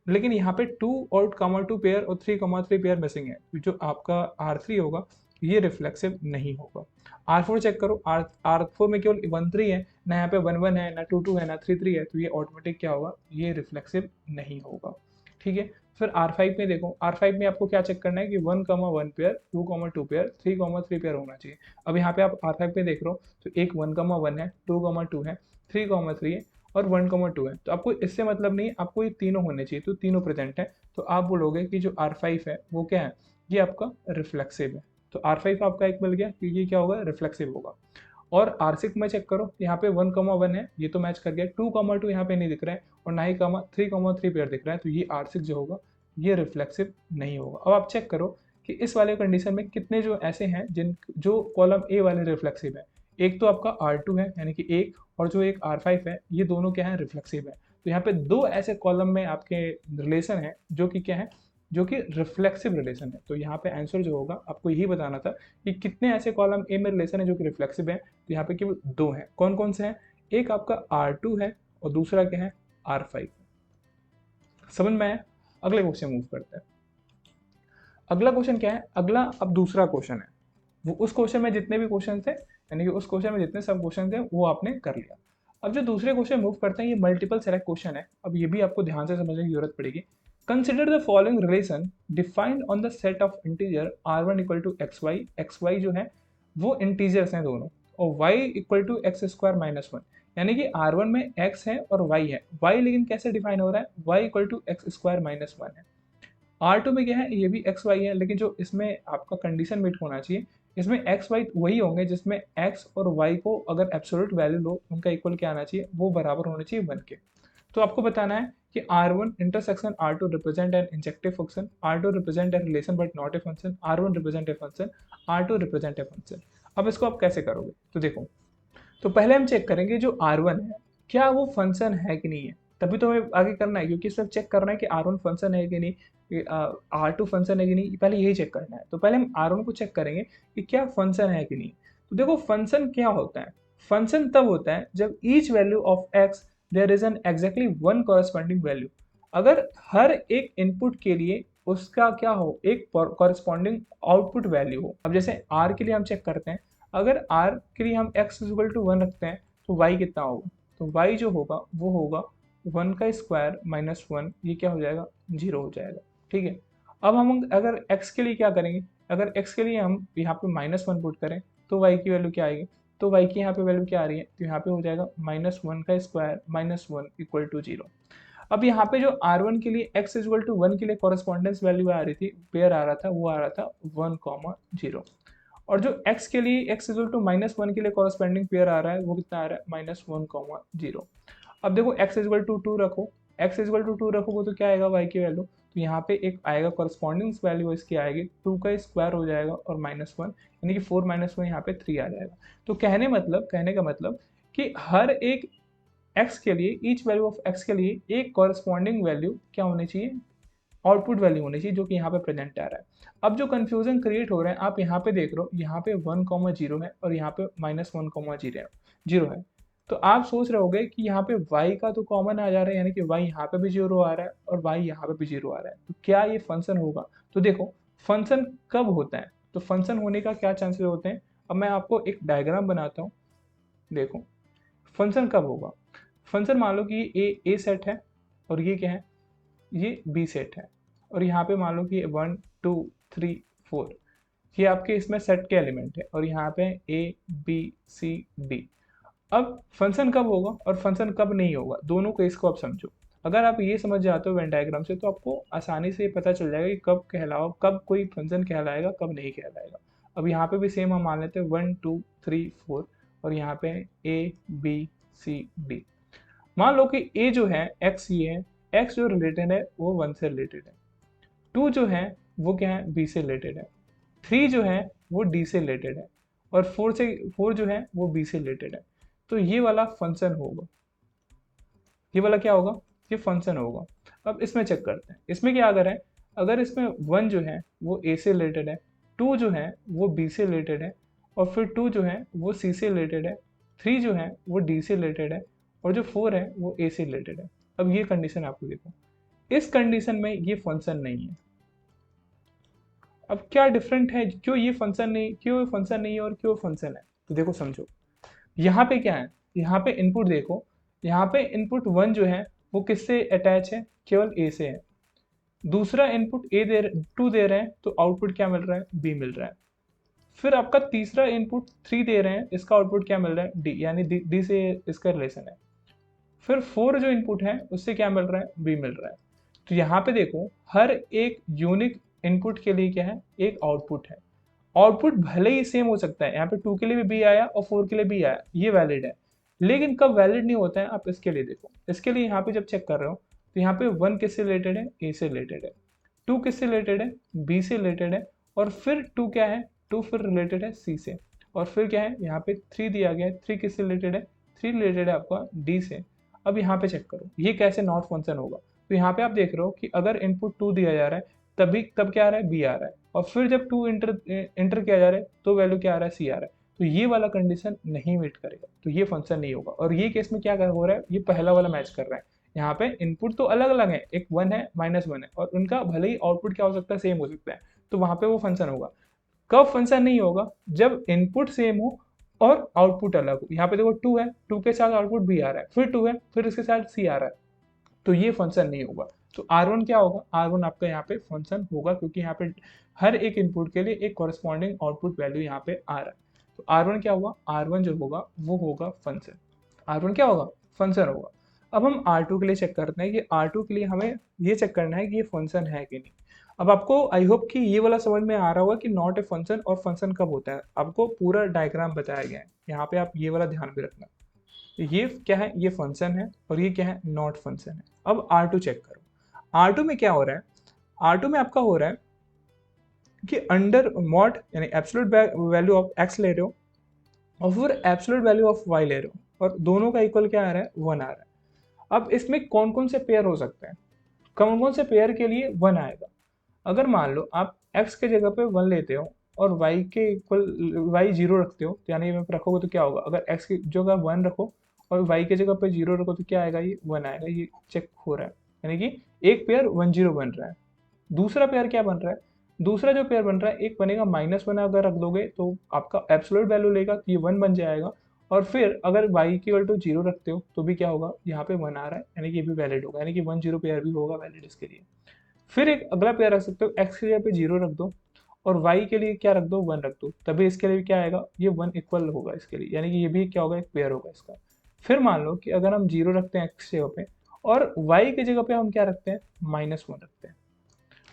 लेकिन यहाँ पे 2 और कॉमा 2 पेयर और 3,3 पेयर मिसिंग है, तो जो आपका R3 होगा ये रिफ्लेक्सिव नहीं होगा। R4 चेक करो, R4 में केवल 1 3 है, ना यहाँ पे 1 1 है, ना 2 2 है, ना 3 3 है, तो ये ऑटोमेटिक क्या होगा, ये रिफ्लेक्सिव नहीं होगा। ठीक है, फिर R5 में देखो, R5 में आपको क्या चेक करना है कि 1,1 पेयर 2,2 पेयर 3,3 पेयर होना चाहिए। अब यहाँ पे आप R5 में देख रहे हो तो एक 1,1 है, 2,2 है, 3,3 है और 1,2 है, तो आपको इससे मतलब नहीं है, आपको ये तीनों होने चाहिए, तो तीनों प्रेजेंट है, तो आप बोलोगे कि जो R5 है वो क्या है, ये आपका रिफ्लेक्सिव है। तो R5 आपका एक मिल गया कि ये क्या होगा, रिफ्लेक्सिव होगा। और R6 में चेक करो, यहाँ पे 1,1 है, ये तो मैच कर गया, 2,2 यहाँ पे नहीं दिख रहा है और ना ही 3,3 पेयर दिख रहा है, तो ये R6 जो होगा ये रिफ्लेक्सिव नहीं होगा। अब आप चेक करो कि इस वाले कंडीशन में कितने जो ऐसे हैं जिन जो कॉलम ए वाले रिफ्लेक्सिव है। एक तो आपका R2 है यानी कि एक, और जो एक R5 है, ये दोनों क्या है, रिफ्लेक्सिव है। तो यहाँ पे दो ऐसे कॉलम में आपके रिलेशन है जो कि क्या है, जो कि रिफ्लेक्सिव रिलेशन है। तो यहाँ पे आंसर जो होगा आपको यही बताना था कि कितने ऐसे कॉलम ए में रिलेशन है जो कि रिफ्लेक्सिव है। तो यहाँ पे केवल दो हैं, कौन कौन से हैं, एक आपका R2 है और दूसरा क्या है, R5। समझ में आया? अगले क्वेश्चन मूव करते हैं। अगला क्वेश्चन क्या है, अगला अब दूसरा क्वेश्चन है। वो उस क्वेश्चन में जितने भी क्वेश्चन थे, यानी कि उस क्वेश्चन में जितने सब क्वेश्चन थे वो आपने कर लिया। अब जो दूसरे क्वेश्चन मूव करते हैं ये मल्टीपल सेलेक्ट क्वेश्चन है। अब ये भी आपको ध्यान से समझने की जरूरत पड़ेगी। Consider the following relation defined on the set of integer R1 equal to x y जो है वो इंटीजर्स हैं दोनों, और y equal to x square minus 1, यानी कि R1 में x है और y है। y लेकिन कैसे डिफाइन हो रहा है, y equal to x square minus 1 है। R2 में क्या है, ये भी एक्स वाई है, लेकिन जो इसमें आपका कंडीशन मीट होना चाहिए, इसमें एक्स वाई वही होंगे जिसमें एक्स और वाई को अगर एब्सोल्यूट वैल्यू लो, उनका इक्वल क्या आना चाहिए, वो बराबर होने चाहिए 1 के। तो आपको बताना है कि R1 intersection R2 represent N injective function, R2 represent a relation but not a function, R1 represent a function, R2 represent a function. अब इसको आप कैसे करोगे, तो देखो, तो पहले हम चेक करेंगे जो R1 है क्या वो फंक्शन है कि नहीं है, तभी तो हमें आगे करना है, क्योंकि सिर्फ चेक करना है कि R1 फंक्शन है कि नहीं, R2 फंक्शन है कि नहीं, पहले यही चेक करना है। तो पहले हम R1 को चेक करेंगे कि क्या फंक्शन है कि नहीं। तो देखो फंक्शन क्या होता है, फंक्शन तब होता है जब each value of x there is an exactly one corresponding value, अगर हर एक इनपुट के लिए उसका क्या हो, एक कॉरेस्पॉन्डिंग आउटपुट वैल्यू हो। अब जैसे R के लिए हम चेक करते हैं, अगर R के लिए हम x इक्वल टू 1 रखते हैं तो y कितना होगा, तो y जो होगा वो होगा 1 का स्क्वायर माइनस 1, ये क्या हो जाएगा, 0 हो जाएगा। ठीक है, अब हम अगर x के लिए क्या करेंगे, अगर x के लिए हम यहाँ पे -1 पुट करें तो y की वैल्यू क्या आएगी, तो y की यहाँ पे वैल्यू क्या आ रही है, तो यहाँ पे हो जाएगा -1 का स्क्वायर माइनस 1 इक्वल टू 0। अब यहाँ पे जो R1 के लिए x इक्वल टू 1 के लिए कॉरेस्पॉन्डेंस वैल्यू आ रही थी, पेयर आ रहा था, वो आ रहा था 1,0, और जो x के लिए x इक्वल टू -1 के लिए कॉरेस्पॉन्डिंग पेयर आ रहा है वो कितना आ रहा है, -1,0। अब देखो x इक्वल टू 2 रखो, x इक्वल टू 2 रखोगे तो क्या आएगा y की वैल्यू, तो यहाँ पे एक आएगा कॉरेस्पॉन्डिंग वैल्यू इसकी आएगी 2 का स्क्वायर हो जाएगा और -1, यानी कि 4 - 1 यहाँ पे 3 आ जाएगा। तो कहने का मतलब कि हर एक x के लिए, ईच वैल्यू ऑफ x के लिए एक कॉरेस्पॉन्डिंग वैल्यू क्या होनी चाहिए, आउटपुट वैल्यू होनी चाहिए, जो कि यहाँ पे प्रेजेंट आ रहा है। अब जो कंफ्यूजन क्रिएट हो रहा है, आप यहाँ पे देख रहे हो, यहाँ पे 1,0 है और यहाँ पे -1,0 है। तो आप सोच रहे होगे कि यहाँ पे y का तो कॉमन आ जा रहा है, यानी कि y यहाँ पे भी 0 आ रहा है और y यहाँ पे भी 0 आ रहा है, तो क्या ये फंक्शन होगा। तो देखो फंक्शन कब होता है, तो फंक्शन होने का क्या चांसेस होते हैं। अब मैं आपको एक डायग्राम बनाता हूँ, देखो फंक्शन कब होगा। फंक्शन मान लो कि ये ए सेट है और ये क्या है, ये बी सेट है, और यहाँ पे मान लो कि 1 2 3 4 ये आपके इसमें सेट के एलिमेंट है, और यहाँ पे ए बी सी डी। अब फंक्शन कब होगा और फंक्शन कब नहीं होगा, दोनों केस को आप समझो। अगर आप ये समझ जाते हो वेन डायग्राम से तो आपको आसानी से पता चल जाएगा कि कब कोई फंक्शन कहलाएगा कब नहीं कहलाएगा। अब यहाँ पे भी सेम हम मान लेते हैं 1 2 3 4, और यहाँ पे ए बी सी डी। मान लो कि ए जो है एक्स, ये है एक्स जो रिलेटेड है वो 1 से रिलेटेड है, 2 जो है वो क्या है बी से रिलेटेड है, 3 जो है वो डी से रिलेटेड है, और 4 जो है वो बी से रिलेटेड है। तो ये वाला फंक्शन होगा, ये वाला क्या होगा, ये फंक्शन होगा। अब इसमें चेक करते हैं, इसमें क्या अगर है, अगर इसमें 1 जो है वो ए से रिलेटेड है, 2 जो है वो बी से रिलेटेड है, और फिर 2 जो है वो सी से रिलेटेड है, 3 जो है वो डी से रिलेटेड है, और जो 4 है वो ए से रिलेटेड है। अब ये कंडीशन आपको देखो, इस कंडीशन में ये फंक्शन नहीं है। अब क्या डिफरेंट है, क्यों ये फंक्शन नहीं, क्यों ये फंक्शन नहीं है और क्यों फंक्शन है, तो देखो समझो। यहाँ पे क्या है, यहाँ पे इनपुट देखो, यहाँ पे इनपुट 1 जो है वो किससे अटैच है, केवल ए से है। दूसरा इनपुट ए दे 2 दे रहे हैं तो आउटपुट क्या मिल रहा है, बी मिल रहा है। फिर आपका तीसरा इनपुट 3 दे रहे हैं, इसका आउटपुट क्या मिल रहा है, डी, यानी डी से इसका रिलेशन है। फिर 4 जो इनपुट है उससे क्या मिल रहा है, बी मिल रहा है। तो यहाँ पे देखो हर एक यूनिक इनपुट के लिए क्या है, एक आउटपुट है। आउटपुट भले ही सेम हो सकता है, यहाँ पे 2 के लिए भी बी आया और 4 के लिए बी आया, ये वैलिड है, लेकिन कब वैलिड नहीं होता है आप इसके लिए देखो। इसके लिए यहाँ पे जब चेक कर रहे हो तो यहाँ पे 1 किससे रिलेटेड है, ए से रिलेटेड है, 2 किससे रिलेटेड है, बी से रिलेटेड है, और फिर 2 क्या है, 2 फिर रिलेटेड है सी से, और फिर क्या है यहाँ पे 3 दिया गया है, 3 किससे रिलेटेड है, 3 रिलेटेड है आपका डी से। अब यहाँ पे चेक करो ये कैसे नॉट फंक्शन होगा। तो यहाँ पे आप देख रहे हो कि अगर इनपुट 2 दिया जा रहा है तब क्या आ रहा है, बी आ रहा है, और फिर जब 2 इंटर किया जा रहा है तो वैल्यू क्या आ रहा है, सी आ रहा है। तो ये वाला कंडीशन नहीं मीट करेगा, तो ये फंक्शन नहीं होगा। और ये केस में क्या हो रहा है, ये पहला वाला मैच कर रहा है। यहाँ पे इनपुट तो अलग अलग है, एक 1 है -1 है, और उनका भले ही आउटपुट क्या हो सकता है, सेम हो सकता है, तो वहां पे वो फंक्शन होगा। कब फंक्शन नहीं होगा, जब इनपुट सेम हो और आउटपुट अलग हो। यहाँ पे देखो 2 है, 2 के साथ आउटपुट बी आ रहा है, फिर 2 है, फिर इसके साथ सी आ रहा है, तो ये फंक्शन नहीं होगा। तो R1 क्या होगा, R1 आपका यहाँ पे फंक्शन होगा, क्योंकि यहाँ पे हर एक इनपुट के लिए एक कॉरेस्पॉन्डिंग आउटपुट वैल्यू यहाँ पे आ रहा है। तो R1 क्या होगा, R1 जो होगा वो होगा फंक्शन, R1 क्या होगा, फंक्शन होगा। अब हम R2 के लिए चेक करते हैं कि R2 के लिए हमें ये चेक करना है कि ये फंक्शन है कि नहीं। अब आपको आई होप कि ये वाला समझ में आ रहा होगा कि नॉट ए फंक्शन और फंक्शन कब होता है, आपको पूरा डायग्राम बताया गया है यहाँ पे, आप ये वाला ध्यान भी रखना। ये क्या है, ये फंक्शन है, और ये क्या है, नॉट फंक्शन है। अब R2 चेक करो, R2 में क्या हो रहा है, R2 में आपका हो रहा है कि अंडर मॉड यानी एब्सोल्यूट वैल्यू ऑफ x ले रहे हो और फिर एब्सोल्यूट वैल्यू ऑफ y ले रहे हो, और दोनों का इक्वल क्या आ रहा है, 1 आ रहा है। अब इसमें कौन कौन से पेयर हो सकते हैं, कौन कौन से पेयर के लिए 1 आएगा। अगर मान लो आप x के जगह पे 1 लेते हो और y के इक्वल y 0 रखते हो, तो यानी ये रखोगे तो क्या होगा, अगर x की जगह 1 रखो और y के जगह पे 0 रखो तो क्या आएगा, ये 1 आएगा। ये चेक हो रहा है, यानी कि एक पेयर 1 0 बन रहा है। दूसरा पेयर क्या बन रहा है, दूसरा जो पेयर बन रहा है एक बनेगा -1, अगर रख दोगे तो आपका एब्सोल्यूट वैल्यू लेगा तो ये 1 बन जाएगा, और फिर अगर y इक्वल टू 0 रखते हो तो भी क्या होगा, यहाँ पे 1 आ रहा है, यानी कि ये भी वैलिड होगा, यानी कि 1 0 पेयर भी होगा वैलिड इसके लिए। फिर एक अगला पेयर रख सकते हो, x की जगह पे 0 रख दो और y के लिए क्या रख दो, 1 रख दो, तभी इसके लिए क्या आएगा, ये 1 इक्वल होगा इसके लिए, यानी कि ये भी क्या होगा, एक पेयर होगा इसका। फिर मान लो कि अगर हम 0 रखते हैं x जगह पे और y की जगह पे हम क्या रखते हैं, -1 रखते हैं।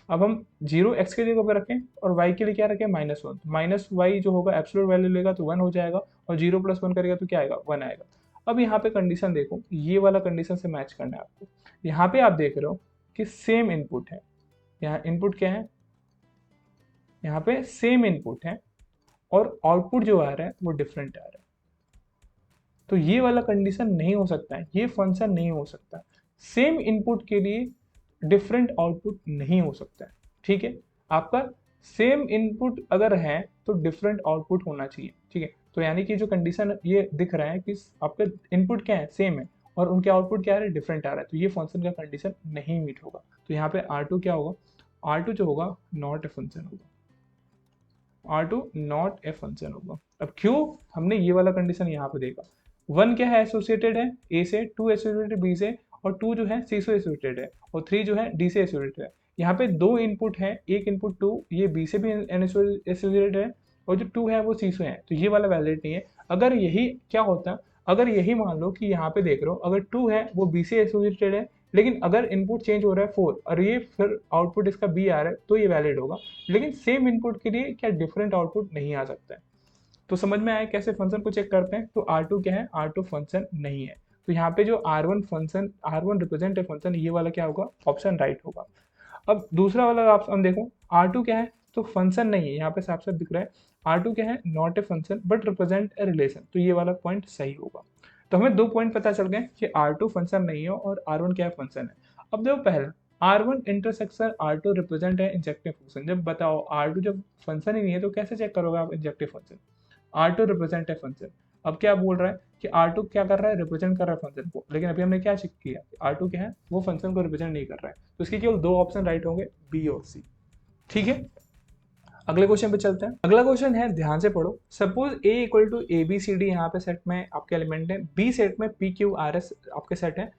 अब हम 0 x की जगह पे रखें और y के लिए क्या रखें, -1, माइनस वाई जो होगा एब्सोल्यूट वैल्यू लेगा तो 1 हो जाएगा, और 0 + 1 करेगा तो क्या आएगा, 1 आएगा। अब यहाँ पे कंडीशन देखो, ये वाला कंडीशन से मैच करना है आपको। यहाँ पे आप देख रहे हो कि सेम इनपुट है, यहाँ इनपुट क्या है, यहाँ पे सेम इनपुट है और आउटपुट जो आ रहा है वो डिफरेंट आ रहा है। तो ये वाला कंडीशन नहीं हो सकता है, ये फंक्शन नहीं हो सकता। सेम इनपुट के लिए डिफरेंट आउटपुट नहीं हो सकता है, ठीक है। आपका सेम इनपुट अगर है तो डिफरेंट आउटपुट होना चाहिए, ठीक है। तो यानी कि जो कंडीशन ये दिख रहा है कि आपका इनपुट क्या है, सेम है, और उनके आउटपुट क्या है, डिफरेंट आ रहा है, तो ये फंक्शन का कंडीशन नहीं मीट होगा। तो यहाँ पे R2 क्या होगा, R2 जो होगा नॉट ए फंक्शन होगा, R2 नॉट ए फंक्शन होगा। अब क्यों हमने ये वाला कंडीशन यहाँ पे देखा, 1 क्या है एसोसिएटेड है ए से, 2 एसोसिएटेड बी से, और 2 जो है सी से एसोसिएटेड है, और 3 जो है डी से एसोसिएटेड है। यहाँ पे 2 इनपुट है, एक इनपुट 2 ये बी से भी एसोसिएटेड है, और जो 2 है वो सी से है, तो ये वाला वैलिड नहीं है। अगर यही क्या होता, अगर यही मान लो कि यहाँ पे देख रहे हो अगर 2 है वो बी से एसोसिएटेड है, लेकिन अगर इनपुट चेंज हो रहा है 4 और ये फिर आउटपुट इसका बी आ रहा है, तो ये वैलिड होगा। लेकिन सेम इनपुट के लिए क्या डिफरेंट आउटपुट नहीं आ सकता है। तो समझ में आया कैसे फंक्शन को चेक करते हैं। तो R2 क्या है, R2 फंक्शन नहीं है। तो यहाँ पे जो R1 फंक्शन, R1 रिप्रेजेंट है फंक्शन, ये वाला क्या होगा, ऑप्शन राइट होगा। अब दूसरा वाला ऑप्शन देखो, R2 क्या है, तो फंक्शन नहीं है, यहाँ पे साफ साफ दिख रहा है R2 क्या है, not a function but represent a relation, तो ये वाला पॉइंट सही होगा। तो हमें 2 पॉइंट पता चल गए कि R2 फंक्शन नहीं है और R1 क्या है, फंक्शन है। अब देखो पहला, R1 इंटरसेक्शन R2 रिप्रेजेंट है इंजेक्टिव फंक्शन। जब बताओ R2 जब फंक्शन ही नहीं है तो कैसे चेक करोगे आप इंजेक्टिव फंक्शन। R2 रिप्रेजेंट है फंक्शन। अब क्या बोल रहा है कि R2 क्या कर रहा है, रिप्रेजेंट कर रहा है फंक्शन को, लेकिन अभी हमने क्या चेक किया, R2 क्या है, वो फंक्शन को रिप्रेजेंट नहीं कर रहा है, तो इसके केवल 2 ऑप्शन राइट होंगे, बी और सी। ठीक है, अगले क्वेश्चन पे चलते हैं। अगला क्वेश्चन है, ध्यान से पढ़ो। Suppose A equal to A B C D यहाँ पे सेट में आपके एलिमेंट है, बी सेट में पी क्यू आर एस आपके सेट है,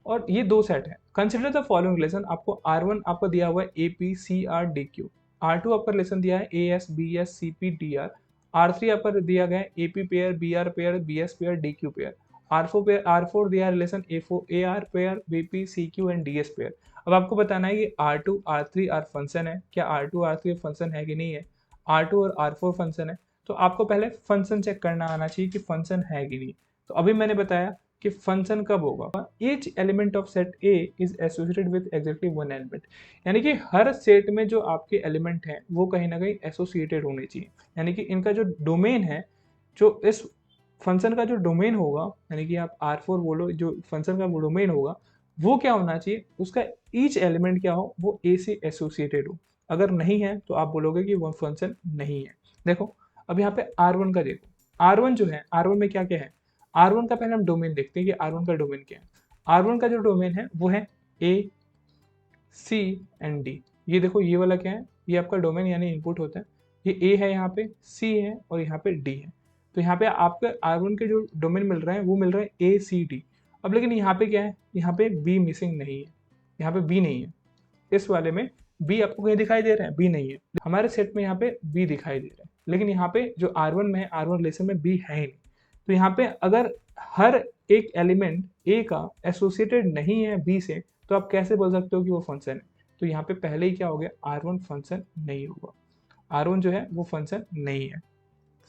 और ये 2 सेट है। Consider the following relation. आपको R1 आपको दिया हुआ है A P C R D Q, R2 आपका रिलेशन दिया है A S B S C P D R, R3 आपका दिया गया है A P pair B R pair B S pair D Q pair, R4 दिया है relation A R pair B P C Q and D S pair. अब आपको बताना है कि R2 R3 R फंक्शन है, क्या R2 R3 फंक्शन है कि नहीं है, R2 और R4 फंक्शन है। तो आपको पहले फंक्शन चेक करना आना चाहिए कि फंक्शन है कि नहीं। तो अभी मैंने बताया कि फंक्शन कब होगा, each element of set A is associated with exactly one element, यानी कि हर सेट में जो आपके एलिमेंट हैं वो कहीं ना कहीं एसोसिएटेड होने चाहिए, यानी कि इनका जो डोमेन है, जो इस फंक्शन का जो डोमेन होगा, यानी कि आप R4 बोलो, जो फंक्शन का डोमेन होगा वो क्या होना चाहिए, उसका ईच एलिमेंट क्या हो, वो ए से एसोसिएटेड हो। अगर नहीं है तो आप बोलोगे कि वो फंक्शन नहीं है। देखो अब यहाँ पे R1 का देखो, R1 जो है, R1 में क्या क्या है, R1 का पहले हम डोमेन देखते हैं कि R1 का डोमेन क्या है। R1 का जो डोमेन है वो है A C एंड D। ये देखो ये वाला क्या है, ये आपका डोमेन यानी इनपुट होता है, ये A है, यहाँ पे C है और यहाँ पे D है। तो यहाँ पे आपके R1 के जो डोमेन मिल रहे हैं वो मिल रहे हैं A C D। अब लेकिन यहाँ पे क्या है, यहाँ पे B मिसिंग नहीं है, यहाँ पे B नहीं है, इस वाले में B आपको कहीं दिखाई दे रहा है, B नहीं है। हमारे सेट में यहाँ पे B दिखाई दे रहा है, लेकिन यहाँ पे जो R1 में है, R1 रिलेशन में B है ही नहीं। तो यहाँ पे अगर हर एक एलिमेंट A का एसोसिएटेड नहीं है B से, तो आप कैसे बोल सकते हो कि वो फंक्शन है। तो यहाँ पे पहले ही क्या हो गया, R1 फंक्शन नहीं होगा, R1 जो है वो फंक्शन नहीं है।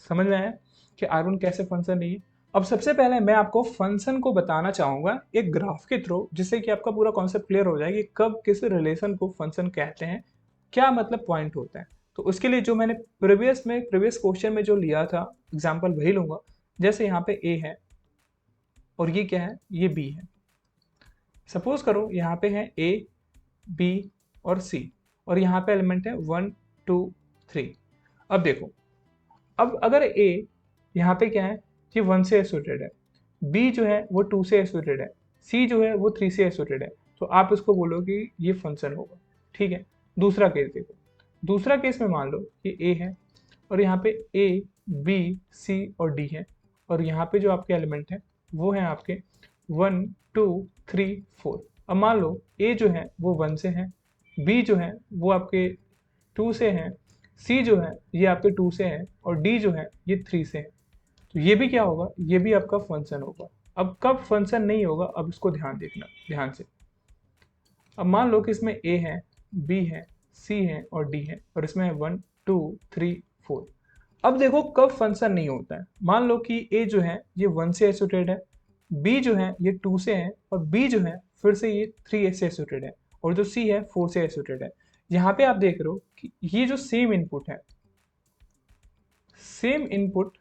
समझ में आया कि R1 कैसे फंक्शन नहीं है। अब सबसे पहले मैं आपको फंक्शन को बताना चाहूंगा एक ग्राफ के थ्रू, जिससे कि आपका पूरा कॉन्सेप्ट क्लियर हो जाए कि कब किस रिलेशन को फंक्शन कहते हैं, क्या मतलब पॉइंट होता है। तो उसके लिए जो मैंने प्रीवियस क्वेश्चन में जो लिया था एग्जाम्पल वही लूंगा। जैसे यहाँ पे A है और ये क्या है, ये B है। सपोज करो यहाँ पे है A B और C, और यहाँ पे एलिमेंट है 1 2 3। अब देखो, अब अगर A यहाँ पे क्या है, ये 1 से एसोसिएटेड है, B जो है वो 2 से एसोसिएटेड है, C जो है वो 3 से एसोसिएटेड है, तो आप इसको बोलो कि ये फंक्शन होगा। ठीक है, दूसरा केस देखो, दूसरा केस में मान लो कि A है और यहाँ पे A B C और D है, और यहाँ पे जो आपके एलिमेंट है वो है आपके 1 2 3 4। अब मान लो A जो है वो 1 से है, B जो है वो आपके 2 से है, C जो है ये आपके 2 से है, और D जो है ये 3 से है। तो ये भी क्या होगा, ये भी आपका फंक्शन होगा। अब कब फंक्शन नहीं होगा, अब इसको ध्यान देखना ध्यान से। अब मान लो कि इसमें A है B है C है और D है, और इसमें है 1 2 3 4। अब देखो कब फंक्शन नहीं होता है। मान लो कि A जो है ये 1 से एसोसिएटेड है, B जो है ये 2 से है, और B जो है फिर से ये 3 से एसोसिएटेड है, और जो C है 4 से एसोसिएटेड है। यहाँ पे आप देख रहे हो कि ये जो सेम इनपुट है, सेम इनपुट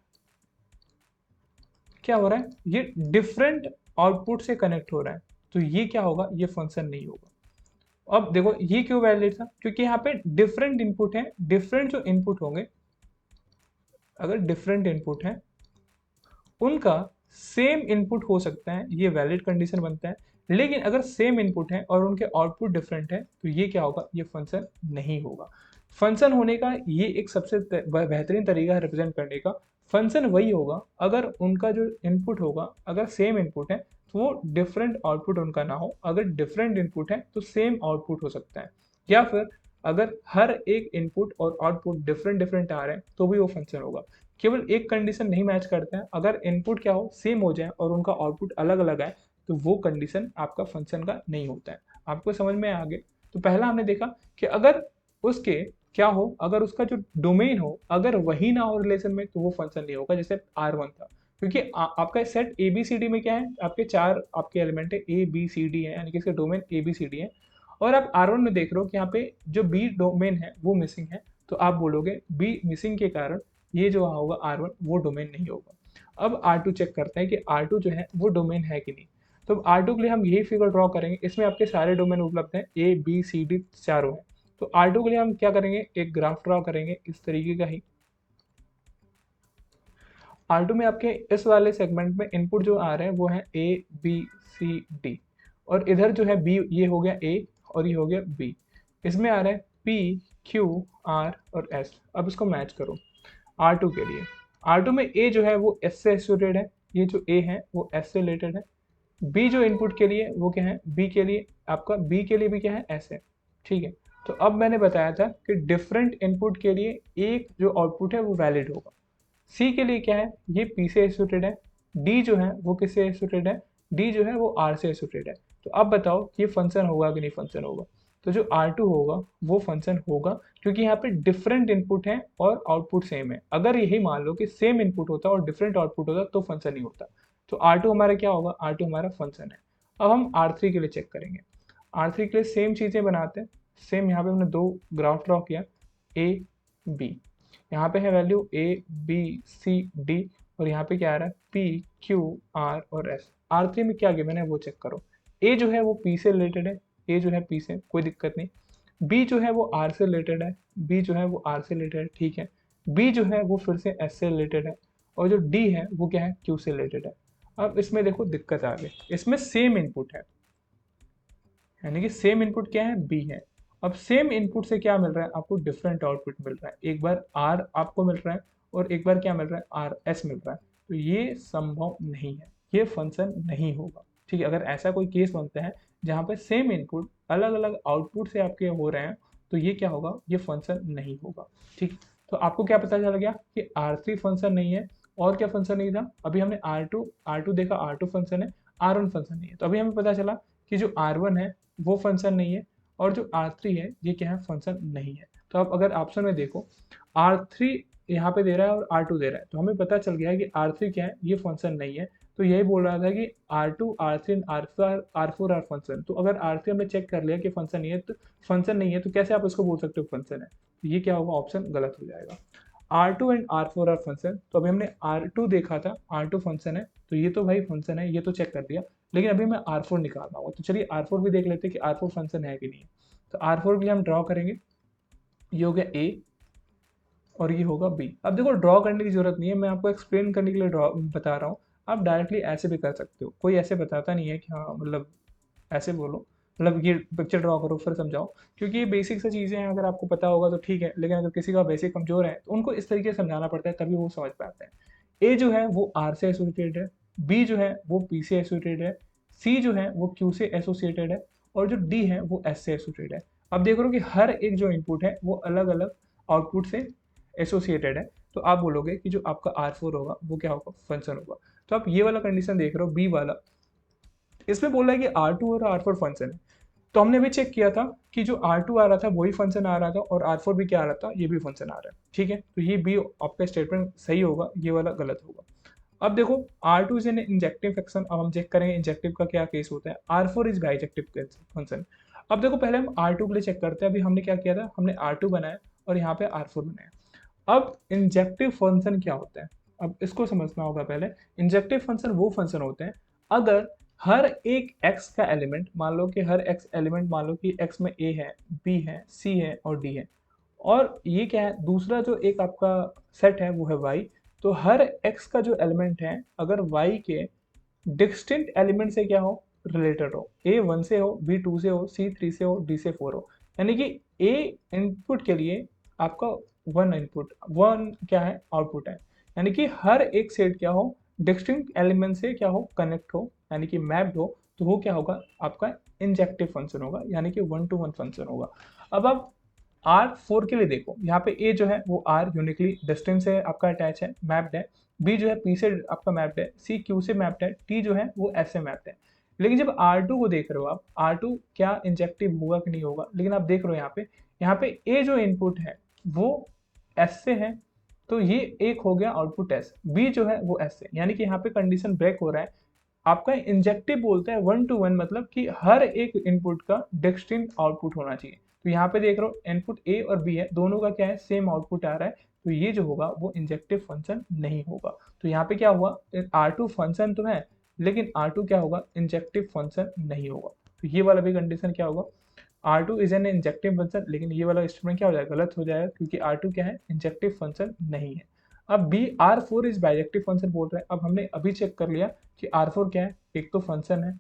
क्या हो रहा है, ये डिफरेंट आउटपुट से कनेक्ट हो रहा है, तो ये क्या होगा, ये फंक्शन नहीं होगा। अब देखो ये क्यों वैलिड था, क्योंकि यहाँ पे डिफरेंट इनपुट है, डिफरेंट जो इनपुट होंगे, अगर डिफरेंट इनपुट है उनका सेम इनपुट हो सकता है, ये वैलिड कंडीशन बनता है। लेकिन अगर सेम इनपुट है और उनके आउटपुट डिफरेंट है, तो ये क्या होगा, ये फंक्शन नहीं होगा। फंक्शन होने का ये एक सबसे बेहतरीन तरीका है रिप्रेजेंट करने का। फंक्शन वही होगा अगर उनका जो इनपुट होगा, अगर सेम इनपुट है तो वो डिफरेंट आउटपुट उनका ना हो, अगर डिफरेंट इनपुट है तो सेम आउटपुट हो सकता है, या फिर अगर हर एक इनपुट और आउटपुट डिफरेंट डिफरेंट आ रहे हैं तो भी वो फंक्शन होगा। केवल एक कंडीशन नहीं मैच करते हैं, अगर इनपुट क्या हो, सेम हो जाए और उनका आउटपुट अलग अलग आए तो वो कंडीशन आपका फंक्शन का नहीं होता है। आपको समझ में आ गया? तो पहला हमने देखा कि अगर उसके क्या हो, अगर उसका जो डोमेन हो अगर वही ना हो रिलेशन में तो वो फंक्शन नहीं होगा, जैसे R1 था, क्योंकि आपका set A B C D में क्या है, आपके चार आपके एलिमेंट है ए बी सी डी है, यानी कि इसका domain A B C D है। और आप R1 में देख रहे हो कि यहाँ पे जो बी डोमेन है वो मिसिंग है, तो आप बोलोगे बी मिसिंग के कारण ये जो होगा R1 वो डोमेन नहीं होगा। अब R2 चेक करते हैं कि R2 जो है वो डोमेन है कि नहीं। तो R2 के लिए हम यही फिगर ड्रॉ करेंगे, इसमें आपके सारे डोमेन उपलब्ध हैं, ए बी सी डी चारों हैं। तो R2 के लिए हम क्या करेंगे, एक ग्राफ ड्रॉ करेंगे इस तरीके का ही। R2 में आपके इस वाले सेगमेंट में इनपुट जो आ रहे हैं वो है ए बी सी डी, और इधर जो है बी, ये हो गया ए और ये हो गया बी। इसमें आ रहा है पी क्यू आर और एस। अब इसको मैच करो R2 के लिए। R2 में ए जो है वो एस से एसोसिएटेड है, ये जो ए है वो एस से रिलेटेड है। बी जो इनपुट के लिए वो क्या है, बी के लिए आपका बी के लिए भी क्या है, एस है। ठीक है, तो अब मैंने बताया था कि डिफरेंट इनपुट के लिए एक जो आउटपुट है वो वैलिड होगा। सी के लिए क्या है, ये पी से एसोसिएटेड है। डी जो है वो किससे एसोसिएटेड है, डी जो है वो आर से एसोसिएटेड है। तो अब बताओ कि ये फंक्शन होगा कि नहीं फंक्शन होगा। तो जो R2 होगा वो फंक्शन होगा, क्योंकि यहाँ पे डिफरेंट इनपुट है और आउटपुट सेम है। अगर यही मान लो कि सेम इनपुट होता और डिफरेंट आउटपुट होता तो फंक्शन नहीं होता। तो R2 हमारा क्या होगा, R2 हमारा फंक्शन है। अब हम R3 के लिए चेक करेंगे। R3 के लिए सेम चीज़ें बनाते हैं। सेम यहाँ पे हमने दो ग्राफ ड्रॉ किया, ए बी, यहाँ पे है value A B C D, और यहाँ पे क्या आ रहा है पी क्यू आर और एस। R3 में क्या गिवन है वो चेक करो। ए जो है वो पी से रिलेटेड है, ए जो है पी से, कोई दिक्कत नहीं। बी जो है वो आर से रिलेटेड है, बी जो है वो आर से रिलेटेड है, ठीक है। बी जो है वो फिर से एस से रिलेटेड है, और जो डी है वो क्या है, क्यू से रिलेटेड है। अब इसमें देखो दिक्कत आ गई, इसमें सेम इनपुट है, यानी कि सेम इनपुट क्या है, बी है। अब सेम इनपुट से क्या मिल रहा है आपको, डिफरेंट आउटपुट मिल रहा है। एक बार आर आपको मिल रहा है और एक बार क्या मिल रहा है, आर एस मिल रहा है। तो ये संभव नहीं है, ये फंक्शन नहीं होगा। ठीक है, अगर ऐसा कोई केस बनता है जहाँ पे सेम इनपुट अलग अलग आउटपुट से आपके हो रहे हैं तो ये क्या होगा, ये फंक्शन नहीं होगा। ठीक, तो आपको क्या पता चल गया कि R3 फंक्शन नहीं है, और क्या फंक्शन नहीं था, अभी हमने R2 देखा, R2 फंक्शन है, R1 फंक्शन नहीं है। तो अभी हमें पता चला कि जो R1 है वो फंक्शन नहीं है, और जो R3 है ये क्या है, फंक्शन नहीं है। तो आप अगर ऑप्शन में देखो R3 यहाँ पे दे रहा है और R2 दे रहा है, तो हमें पता चल गया है कि R3 क्या है, ये फंक्शन नहीं है। तो यही बोल रहा था कि R2 R3 R4 are function. तो अगर R3 हमने चेक कर लिया कि फंक्शन नहीं है, तो फंक्शन नहीं है तो कैसे आप इसको बोल सकते हो फंक्शन है। तो ये क्या होगा, ऑप्शन गलत हो जाएगा। R2 and R4 are function, तो अभी हमने R2 देखा था, R2 फंक्शन है, तो ये तो भाई फंक्शन है, ये तो चेक कर दिया। लेकिन अभी मैं R4 निकाल रहा हूँ, तो चलिए R4 भी देख लेते हैं कि R4 फंक्शन है कि नहीं है। तो R4 के लिए हम ड्रॉ करेंगे, ये हो गया A और ये होगा B। अब देखो ड्रॉ करने की जरूरत नहीं है, मैं आपको एक्सप्लेन करने के लिए ड्रॉ बता रहा हूँ। आप डायरेक्टली ऐसे भी कर सकते हो, कोई ऐसे बताता नहीं है कि हाँ मतलब ऐसे बोलो, मतलब ये पिक्चर ड्रॉ करो फिर समझाओ, क्योंकि ये बेसिक सी चीज़ें हैं, अगर आपको पता होगा तो ठीक है, लेकिन अगर किसी का बेसिक कमजोर है तो उनको इस तरीके से समझाना पड़ता है तभी वो समझ पाते हैं। ए जो है वो आर से एसोसिएटेड है, बी जो है वो पी से एसोसिएटेड है, सी जो है वो क्यू से एसोसिएटेड है, और जो डी है वो एस से एसोसिएटेड है। अब देख रहे हो कि हर एक जो इनपुट है वो अलग अलग आउटपुट से एसोसिएटेड है, तो आप बोलोगे कि जो आपका R4 होगा वो क्या होगा, फंक्शन होगा। तो आप ये वाला कंडीशन देख रहे हो बी वाला, इसमें बोल रहा है कि R2 और R4 फंक्शन है। तो हमने भी चेक किया था कि जो R2 आ रहा था वही फंक्शन आ रहा था, और R4 भी क्या आ रहा था, ये भी फंक्शन आ रहा है। ठीक है, तो ये भी आपका स्टेटमेंट सही होगा, ये वाला गलत होगा। अब देखो R2 is an injective function, अब हम चेक करेंगे इंजेक्टिव का क्या केस होता है। R4 is bijective function. अब देखो पहले हम R2 के लिए चेक करते हैं। अभी हमने क्या किया था, हमने R2 बनाया और यहाँ पे R4 बनाया। अब इंजेक्टिव फंक्शन क्या होता है, अब इसको समझना होगा पहले। इंजेक्टिव फंक्शन वो फंक्शन होते हैं अगर हर एक x का एलिमेंट, मान लो कि हर x एलिमेंट, मान लो कि x में a है, b है, c है और d है, और ये क्या है, दूसरा जो एक आपका सेट है वो है y। तो हर x का जो एलिमेंट है अगर y के डिस्टिंक्ट एलिमेंट से क्या हो, रिलेटेड हो, a 1 से हो, b 2 से हो, c 3 से हो, d से 4 हो, यानी कि a इनपुट के लिए आपका वन इनपुट, वन क्या है, आउटपुट है। यानी कि हर एक सेट क्या हो, डिस्टिंक्ट एलिमेंट से क्या हो, कनेक्ट हो, यानी कि मैप्ड हो, तो वो क्या होगा, आपका इंजेक्टिव फंक्शन होगा, यानी कि 1 to 1 फंक्शन होगा। अब आप R4 के लिए देखो, यहाँ पे A जो है वो R यूनिकली डिस्टेंस से आपका अटैच है, मैप्ड है, B जो है P से आपका मैप्ड है, C Q से मैप्ड है, T जो है वो S से मैप्ड है। लेकिन जब R2 को देख रहे हो आप, R2 क्या इंजेक्टिव होगा कि नहीं होगा, लेकिन आप देख रहे हो यहाँ पे A जो इनपुट है वो S से है, तो ये एक हो गया आउटपुट S, B जो है वो S से, यानी कि यहाँ पे कंडीशन ब्रेक हो रहा है। आपका इंजेक्टिव बोलते हैं 1 to 1, मतलब कि हर एक इनपुट का डिस्टिंक्ट आउटपुट होना चाहिए। तो यहाँ पे देख रहे हो इनपुट ए और बी है, दोनों का क्या है, सेम आउटपुट आ रहा है, तो ये जो होगा वो इंजेक्टिव फंक्शन नहीं होगा। तो यहाँ पे क्या हुआ, R2 फंक्शन तो है लेकिन R2 क्या होगा, इंजेक्टिव फंक्शन नहीं होगा। तो ये वाला भी कंडीशन क्या होगा, R2 is an injective function, लेकिन ये वाला स्टेटमेंट क्या हो जाएगा, गलत हो जाएगा, क्योंकि R2 क्या है, इंजेक्टिव फंक्शन नहीं है। अब B R4 is bijective function बोल रहा है। अब हमने अभी चेक कर लिया कि R4 क्या है, एक तो फंक्शन है,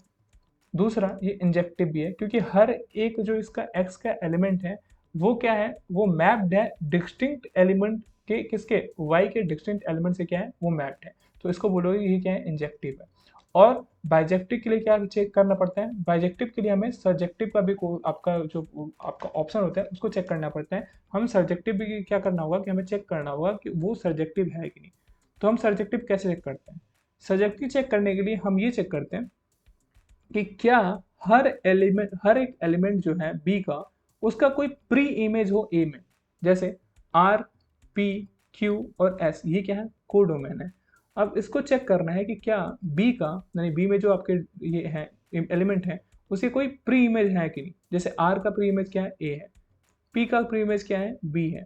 दूसरा ये इंजेक्टिव भी है, क्योंकि हर एक जो इसका x का एलिमेंट है वो क्या है, वो मैप्ड है डिस्टिंक्ट एलिमेंट के, किसके, y के डिस्टिंक्ट एलिमेंट से क्या है, वो मैप्ड है, तो इसको बोलोगे ये क्या है, इंजेक्टिव है। और बाइजेक्टिव के लिए क्या चेक करना पड़ता है, बाइजेक्टिव के लिए हमें सर्जेक्टिव का भी आपका जो आपका ऑप्शन होता है उसको चेक करना पड़ता है। हम सर्जेक्टिव भी क्या करना होगा कि हमें चेक करना होगा कि वो सर्जेक्टिव है कि नहीं। तो हम सर्जेक्टिव कैसे चेक करते हैं, सर्जेक्टिव चेक करने के लिए हम ये चेक करते हैं कि क्या हर एक एलिमेंट जो है बी का, उसका कोई प्री इमेज हो ए में, जैसे आर, पी, क्यू और एस, ये क्या है, कोडोमेन है। अब इसको चेक करना है कि क्या बी का, यानी बी में जो आपके ये है एलिमेंट है, उसकी कोई प्री इमेज है कि नहीं। जैसे आर का प्री इमेज क्या है, ए है, पी का प्री इमेज क्या है, बी है,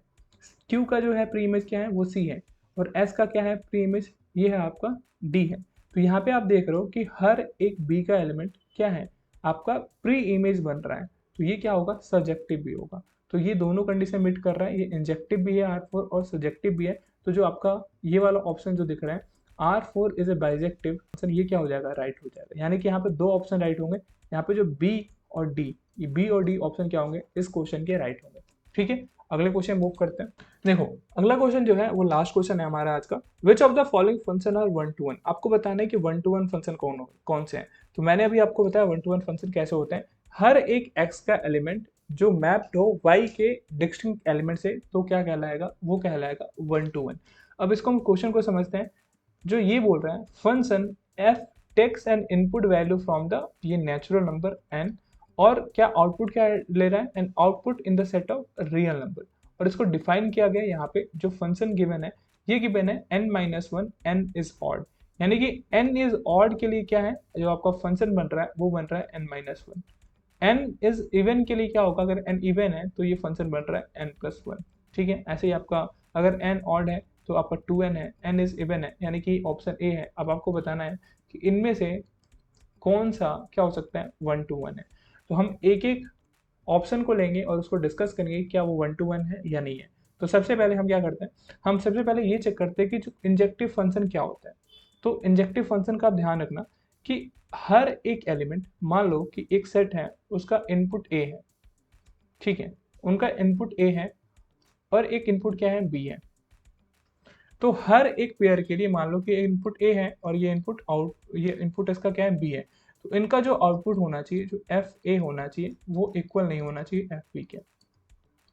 क्यू का जो है प्री इमेज क्या है, वो सी है, और एस का क्या है प्री इमेज, ये है आपका डी है। तो यहाँ पे आप देख रहे हो कि हर एक बी का एलिमेंट क्या है, आपका प्री इमेज बन रहा है, तो ये क्या होगा, सब्जेक्टिव भी होगा। तो ये दोनों कंडीशन मीट कर रहा है, ये इंजेक्टिव भी है R4 और सब्जेक्टिव भी है। तो जो आपका ये वाला ऑप्शन जो दिख रहा है R4 is a bijective option, ये क्या हो जाएगा, राइट हो जाएगा। यानी कि यहाँ पे दो ऑप्शन राइट होंगे, यहाँ पे जो बी और डी, ये बी और डी ऑप्शन क्या होंगे, इस क्वेश्चन के राइट होंगे। ठीक है, अगले क्वेश्चन मूव करते हैं। देखो अगला क्वेश्चन जो है वो लास्ट क्वेश्चन है हमारा आज का। Which of the following function are 1 to 1, आपको बताना है कि 1 to 1 फंक्शन कौन से हैं। तो मैंने अभी आपको बताया 1 to 1 फंक्शन कैसे होते हैं, हर एक x का एलिमेंट जो मैप्ड हो y के डिस्टिंक्ट एलिमेंट से, तो क्या कहलाएगा, वो कहलाएगा 1 to 1। अब इसको हम क्वेश्चन को समझते हैं। जो ये बोल रहा है, function f takes an input value from the ये नेचुरल नंबर n, और क्या आउटपुट क्या ले रहा है, an output in the set of real number. और इसको डिफाइन किया गया यहाँ पे, जो फंक्शन गिवन है ये गिवन है n-1, n इज ऑड, यानी कि n इज ऑड के लिए क्या है, जो आपका फंक्शन बन रहा है वो बन रहा है n-1। n इज इवन के लिए क्या होगा, अगर n इवन है तो ये फंक्शन बन रहा है n+1। ठीक है, ऐसे ही आपका अगर n ऑड है तो आपका 2n है, n इज इवन है, यानी कि ऑप्शन ए है। अब आपको बताना है कि इनमें से कौन सा क्या हो सकता है, 1 to 1 है। तो हम एक एक ऑप्शन को लेंगे और उसको डिस्कस करेंगे क्या वो 1 to 1 है या नहीं है। तो सबसे पहले हम क्या करते हैं, हम सबसे पहले ये चेक करते हैं कि जो इंजेक्टिव फंक्शन क्या होता है। तो इंजेक्टिव फंक्शन का आप ध्यान रखना कि हर एक एलिमेंट, मान लो कि एक सेट है उसका इनपुट ए है, ठीक है, उनका इनपुट ए है और एक इनपुट क्या है, बी है। तो हर एक पेयर के लिए मान लो कि इनपुट ए है और ये इनपुट इसका क्या है, बी है, तो इनका जो आउटपुट होना चाहिए, जो एफ ए होना चाहिए, वो इक्वल नहीं होना चाहिए एफ बी के।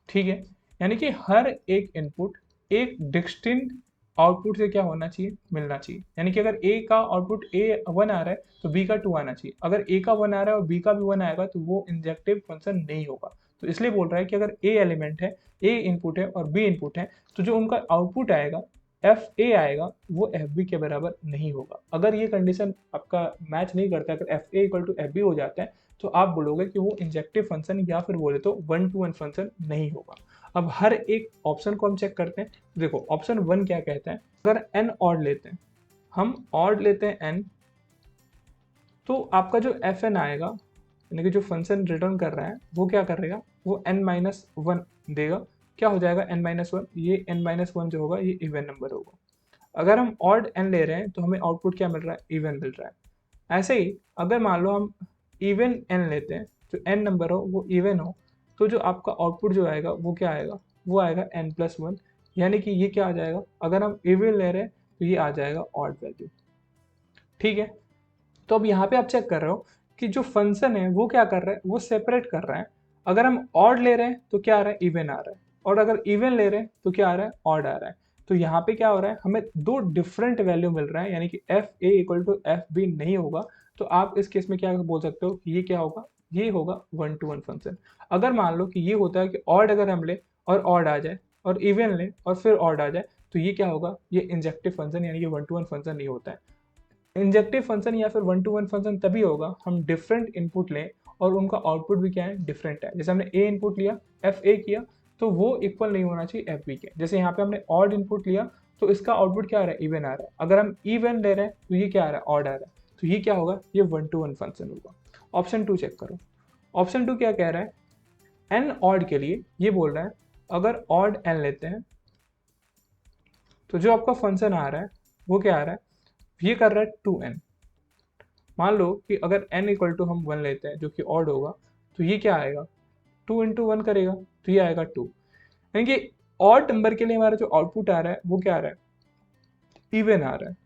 ठीक है, यानी कि हर एक इनपुट एक डिस्टिंक्ट आउटपुट से क्या होना चाहिए, मिलना चाहिए। यानी कि अगर ए का आउटपुट ए 1 आ रहा है तो बी का 2 आना चाहिए। अगर ए का 1 आ रहा है और बी का भी 1 आएगा तो वो इंजेक्टिव फंक्शन नहीं होगा। तो इसलिए बोल रहा है कि अगर ए एलिमेंट है, ए इनपुट है और बी इनपुट है, तो जो उनका आउटपुट आएगा एफ ए आएगा, वो एफ बी के बराबर नहीं होगा। अगर ये कंडीशन आपका मैच नहीं करता, अगर F A equal to F B हो जाता है, तो आप बोलोगे कि वो इंजेक्टिव फंक्शन या फिर बोले तो 1 to 1 फंक्शन नहीं होगा। अब हर एक ऑप्शन को हम चेक करते हैं। देखो ऑप्शन 1 क्या कहता है, अगर n ऑड लेते हैं, हम ऑड लेते हैं n, तो आपका जो एफ एन आएगा, यानी कि जो फंक्शन रिटर्न कर रहा है वो क्या करेगा, वो n-1 देगा। क्या हो जाएगा n-1, ये n-1 जो होगा ये इवन नंबर होगा। अगर हम ऑड n ले रहे हैं तो हमें आउटपुट क्या मिल रहा है, इवन मिल रहा है। ऐसे ही अगर मान लो हम इवन n लेते हैं, जो n नंबर हो वो इवन हो, तो जो आपका आउटपुट जो आएगा वो क्या आएगा, वो आएगा n+1, यानी कि ये क्या आ जाएगा, अगर हम इवन ले रहे हैं तो ये आ जाएगा ऑड वैल्यू। ठीक है, तो अब यहाँ पे आप चेक कर रहे हो कि जो फंक्शन है वो क्या कर रहा है, वो सेपरेट कर रहा है। अगर हम ऑड ले रहे हैं तो क्या आ रहा है, इवन आ रहा है, और अगर इवन ले रहे हैं तो क्या आ रहा है, ऑड आ रहा है। तो यहाँ पे क्या हो रहा है, हमें दो डिफरेंट वैल्यू मिल रहा है, यानी कि F A equal to F B नहीं होगा। तो आप इस केस में क्या बोल सकते हो कि ये क्या होगा, ये होगा 1-to-1 फंक्शन। अगर मान लो कि ये होता है कि ऑड अगर हम ले और ऑड आ जाए, और इवन ले और फिर ऑड आ जाए, तो ये क्या होगा, ये इंजेक्टिव फंक्शन यानी कि 1-to-1 फंक्शन नहीं होता है। इंजेक्टिव फंक्शन या फिर 1-to-1 फंक्शन तभी होगा हम डिफरेंट इनपुट लें और उनका आउटपुट भी क्या है, डिफरेंट है। जैसे हमने ए इनपुट लिया, एफ ए किया, तो वो इक्वल नहीं होना चाहिए एफ बी के। जैसे यहाँ पे हमने ऑड इनपुट लिया तो इसका आउटपुट क्या आ रहा है, इवन आ रहा है। अगर हम इवन ले रहे हैं तो ये क्या आ रहा है, ऑड आ रहा है। तो ये क्या होगा, ये 1-to-1 फंक्शन होगा। ऑप्शन 2 चेक करो। ऑप्शन 2 क्या कह रहा है, एन ऑड के लिए ये बोल रहा है अगर ऑड एन लेते हैं तो जो आपका फंक्शन आ रहा है वो क्या आ रहा है, ये कर रहा है 2n। मान लो कि अगर n इक्वल टू हम 1 लेते हैं जो कि ऑड होगा, तो ये क्या आएगा, 2 इंटू 1 करेगा तो ये आएगा 2। यानी कि ऑड नंबर के लिए हमारा जो आउटपुट आ रहा है वो क्या आ रहा है, इवन आ रहा है।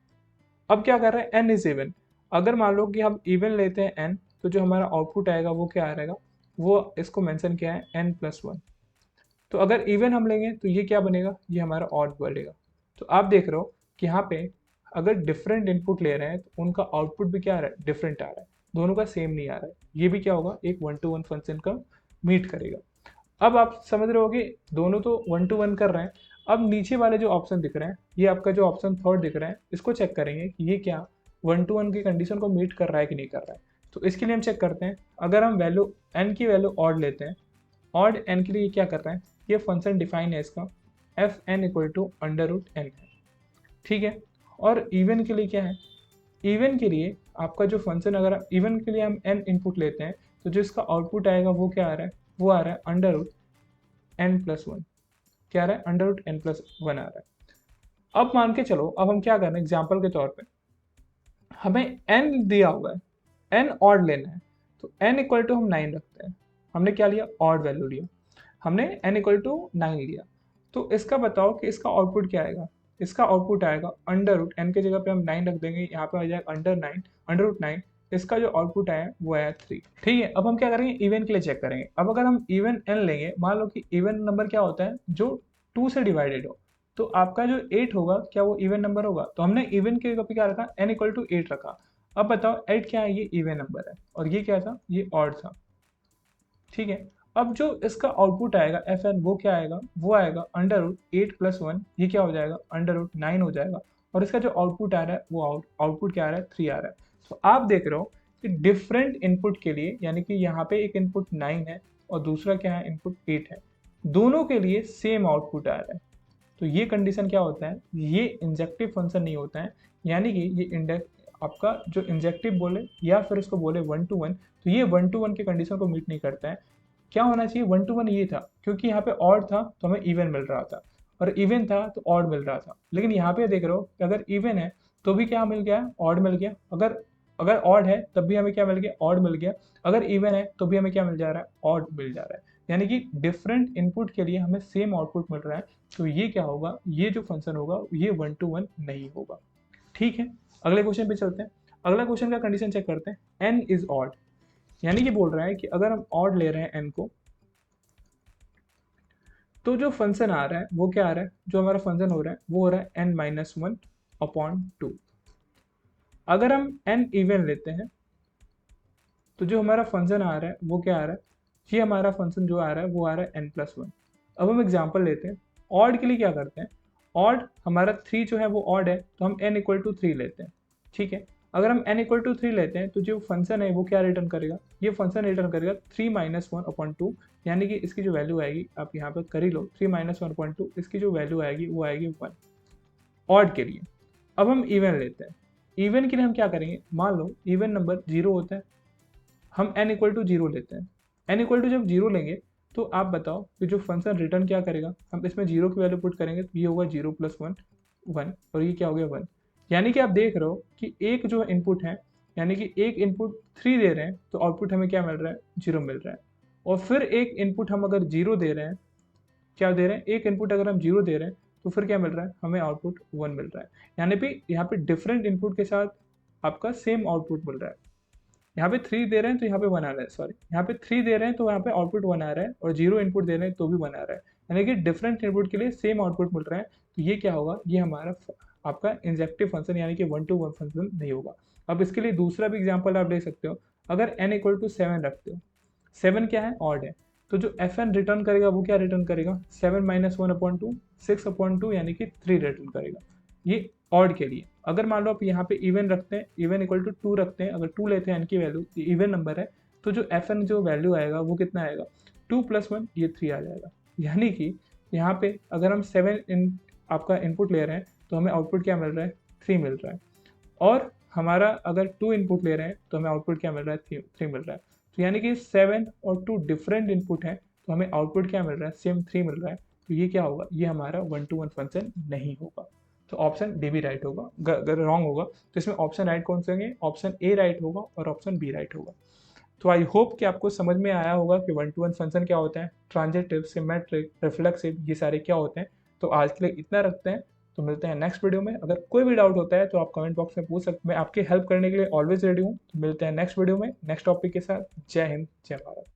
अब क्या कर रहा है, n इज इवन। अगर मान लो कि हम इवन लेते हैं n, तो जो हमारा आउटपुट आएगा वो क्या आएगा, वो इसको मेंशन किया है n+1। तो अगर इवन हम लेंगे तो ये क्या बनेगा, ये हमारा ऑड बनेगा। तो आप देख रहे हो कि यहाँ पे अगर डिफरेंट इनपुट ले रहे हैं तो उनका आउटपुट भी क्या आ रहा है, डिफरेंट आ रहा है, दोनों का सेम नहीं आ रहा है। ये भी क्या होगा, एक 1-to-1 फंक्शन का मीट करेगा। अब आप समझ रहे हो कि दोनों तो 1-to-1 कर रहे हैं। अब नीचे वाले जो ऑप्शन दिख रहे हैं, ये आपका जो ऑप्शन थर्ड दिख रहा है, इसको चेक करेंगे कि ये क्या 1-to-1 की कंडीशन को मीट कर रहा है कि नहीं कर रहा है। तो इसके लिए हम चेक करते हैं, अगर हम वैल्यू n की वैल्यू ऑड लेते हैं, ऑड n के लिए क्या कर रहे हैं, ये फंक्शन डिफाइन है इसका F N equal to √n है। ठीक है, और इवन के लिए क्या है, इवन के लिए आपका जो फंक्शन, अगर इवन के लिए हम n इनपुट लेते हैं तो जो इसका आउटपुट आएगा वो क्या आ रहा है, वो आ रहा है √n+1। क्या आ रहा है, √n+1 आ रहा है। अब मान के चलो, अब हम क्या कर रहे हैं, एग्जाम्पल के तौर पे हमें n दिया हुआ है, n ऑड लेना है, तो n इक्वल टू हम 9 रखते हैं। हमने क्या लिया, ऑड वैल्यू लिया, हमने n इक्वल टू 9 लिया। तो इसका बताओ कि इसका आउटपुट क्या आएगा, इसका आउटपुट आएगा √n के जगह पे हम 9 रख देंगे, यहाँ पे आ जाएगा √9। इसका जो आउटपुट आया वो आया 3। ठीक है, अब हम क्या करेंगे, इवन के लिए चेक करेंगे। अब अगर हम इवन n लेंगे, मान लो कि इवन नंबर क्या होता है, जो 2 से डिवाइडेड हो, तो आपका जो 8 होगा क्या वो इवन नंबर होगा। तो हमने इवन के जगह पे क्या रखा, n इक्वल टू 8 रखा। अब बताओ 8 क्या है, ये इवन नंबर है, और ये क्या था, ये ऑड था। ठीक है, अब जो इसका आउटपुट आएगा एफ एन, वो क्या आएगा, वो आएगा √8+1, ये क्या हो जाएगा, √9 हो जाएगा। और इसका जो आउटपुट आ रहा है वो आउटपुट क्या आ रहा है, 3 आ रहा है। तो आप देख रहे हो कि डिफरेंट इनपुट के लिए, यानी कि यहाँ पे एक इनपुट 9 है और दूसरा क्या है, इनपुट 8 है, दोनों के लिए सेम आउटपुट आ रहा है। तो ये कंडीशन क्या होता है, ये इंजेक्टिव फंक्शन नहीं होता है। यानी कि ये इंडेक्स आपका जो इंजेक्टिव बोले या फिर इसको बोले 1-to-1, तो ये 1-to-1 के कंडीशन को मीट नहीं करता है। क्या होना चाहिए, 1-to-1 ये था, क्योंकि यहाँ पे ऑड था तो हमें इवन मिल रहा था, और इवन था तो ऑड मिल रहा था। लेकिन यहाँ पे देख रहे हो कि अगर इवन है तो भी क्या मिल गया, ऑड मिल गया। अगर अगर ऑड है तब भी हमें क्या मिल गया, ऑड मिल गया। अगर इवन है तो भी हमें क्या मिल जा रहा है, ऑड मिल जा रहा है। यानी कि डिफरेंट इनपुट के लिए हमें सेम आउटपुट मिल रहा है। तो ये क्या होगा, ये जो फंक्शन होगा ये 1-to-1 नहीं होगा। ठीक है, अगले क्वेश्चन पे चलते हैं। अगला क्वेश्चन का कंडीशन चेक करते हैं, n इज ऑड। यानी कि बोल रहा है कि अगर हम ऑड ले रहे हैं n को, तो जो फंक्शन आ रहा है वो क्या आ रहा है, जो हमारा फंक्शन हो रहा है वो हो रहा है n-1/2। अगर हम n इवन लेते हैं तो जो हमारा फंक्शन आ रहा है वो क्या आ रहा है, ये हमारा फंक्शन जो आ रहा है वो आ रहा है n+1। अब हम एग्जाम्पल लेते हैं, ऑड के लिए क्या करते हैं, ऑड हमारा 3 जो है वो ऑड है, तो हम n इक्वल टू 3 लेते हैं। ठीक है, अगर हम n इक्वल टू 3 लेते हैं तो जो फंक्शन है वो क्या रिटर्न करेगा, ये फंक्शन रिटर्न करेगा 3-1/2। यानी कि इसकी जो वैल्यू आएगी, आप यहाँ पर कर ही लो, 3-1/2, इसकी जो वैल्यू आएगी वो आएगी 1 ऑड के लिए। अब हम इवन लेते हैं, इवन के लिए हम क्या करेंगे, मान लो इवन नंबर 0 होता है, हम n इक्वल टू 0 लेते हैं। n इक्वल टू जब 0 लेंगे तो आप बताओ कि जो फंक्शन रिटर्न क्या करेगा, हम इसमें 0 की वैल्यू पुट करेंगे तो ये होगा 0+1 1, और ये क्या हो गया 1। यानी कि आप देख रहे हो कि एक जो इनपुट है, यानी कि एक इनपुट 3 दे रहे हैं तो आउटपुट हमें क्या मिल रहा है, 0 मिल रहा है। और फिर एक इनपुट हम अगर 0 दे रहे हैं, क्या दे रहे हैं, एक इनपुट अगर हम 0 दे रहे हैं तो फिर क्या मिल रहा है, हमें आउटपुट 1 मिल रहा है। यानी पे यहाँ पे डिफरेंट इनपुट के साथ आपका सेम आउटपुट मिल रहा है। यहाँ पे 3 दे रहे हैं तो यहाँ पे 1 आ रहा है, सॉरी यहाँ पे 3 दे रहे हैं तो यहाँ पे आउटपुट 1 आ रहा है, और 0 इनपुट दे रहे हैं तो भी 1 आ रहा है। यानी कि डिफरेंट इनपुट के लिए सेम आउटपुट मिल रहा है। तो ये क्या होगा, ये हमारा आपका इंजेक्टिव फंक्शन यानी कि 1 to 1 फंक्शन नहीं होगा। अब इसके लिए दूसरा भी एग्जाम्पल आप ले सकते हो। अगर n इक्वल टू 7 रखते हो, 7 क्या है, ऑड है, तो जो एफ एन रिटर्न करेगा वो क्या रिटर्न करेगा, 7 माइनस 1/2, 6/2 यानी कि 3 रिटर्न करेगा, ये ऑड के लिए। अगर मान लो आप यहाँ पे इवन रखते हैं, इवन इक्वल टू 2 रखते हैं, अगर 2 लेते हैं एन की वैल्यू, ये इवन नंबर है, तो जो एफ एन जो वैल्यू आएगा वो कितना आएगा, 2 + 1 ये 3 आ जाएगा। यानी कि यहाँ पे अगर हम 7 आपका इनपुट ले रहे हैं तो हमें आउटपुट क्या मिल रहा है, 3 मिल रहा है। और हमारा अगर 2 इनपुट ले रहे हैं तो हमें आउटपुट क्या मिल रहा है, 3 मिल रहा है। तो यानी कि 7 और 2 डिफरेंट इनपुट हैं, तो हमें आउटपुट क्या मिल रहा है, सेम 3 मिल रहा है। तो ये क्या होगा, ये हमारा 1 to 1 फंक्शन नहीं होगा। तो ऑप्शन डी भी राइट होगा। अगर रॉन्ग होगा तो इसमें ऑप्शन राइट कौन से होंगे, ऑप्शन ए राइट होगा और ऑप्शन बी राइट होगा। तो आई होप कि आपको समझ में आया होगा कि 1 to 1 फंक्शन क्या होता है, ट्रांजिटिव, सिमेट्रिक, रिफ्लेक्सिव, ये सारे क्या होते हैं। तो आज के लिए इतना रखते हैं, तो मिलते हैं नेक्स्ट वीडियो में। अगर कोई भी डाउट होता है तो आप कमेंट बॉक्स में पूछ सकते हैं, मैं आपकी हेल्प करने के लिए ऑलवेज रेडी हूँ। तो मिलते हैं नेक्स्ट वीडियो में नेक्स्ट टॉपिक के साथ। जय हिंद, जय भारत।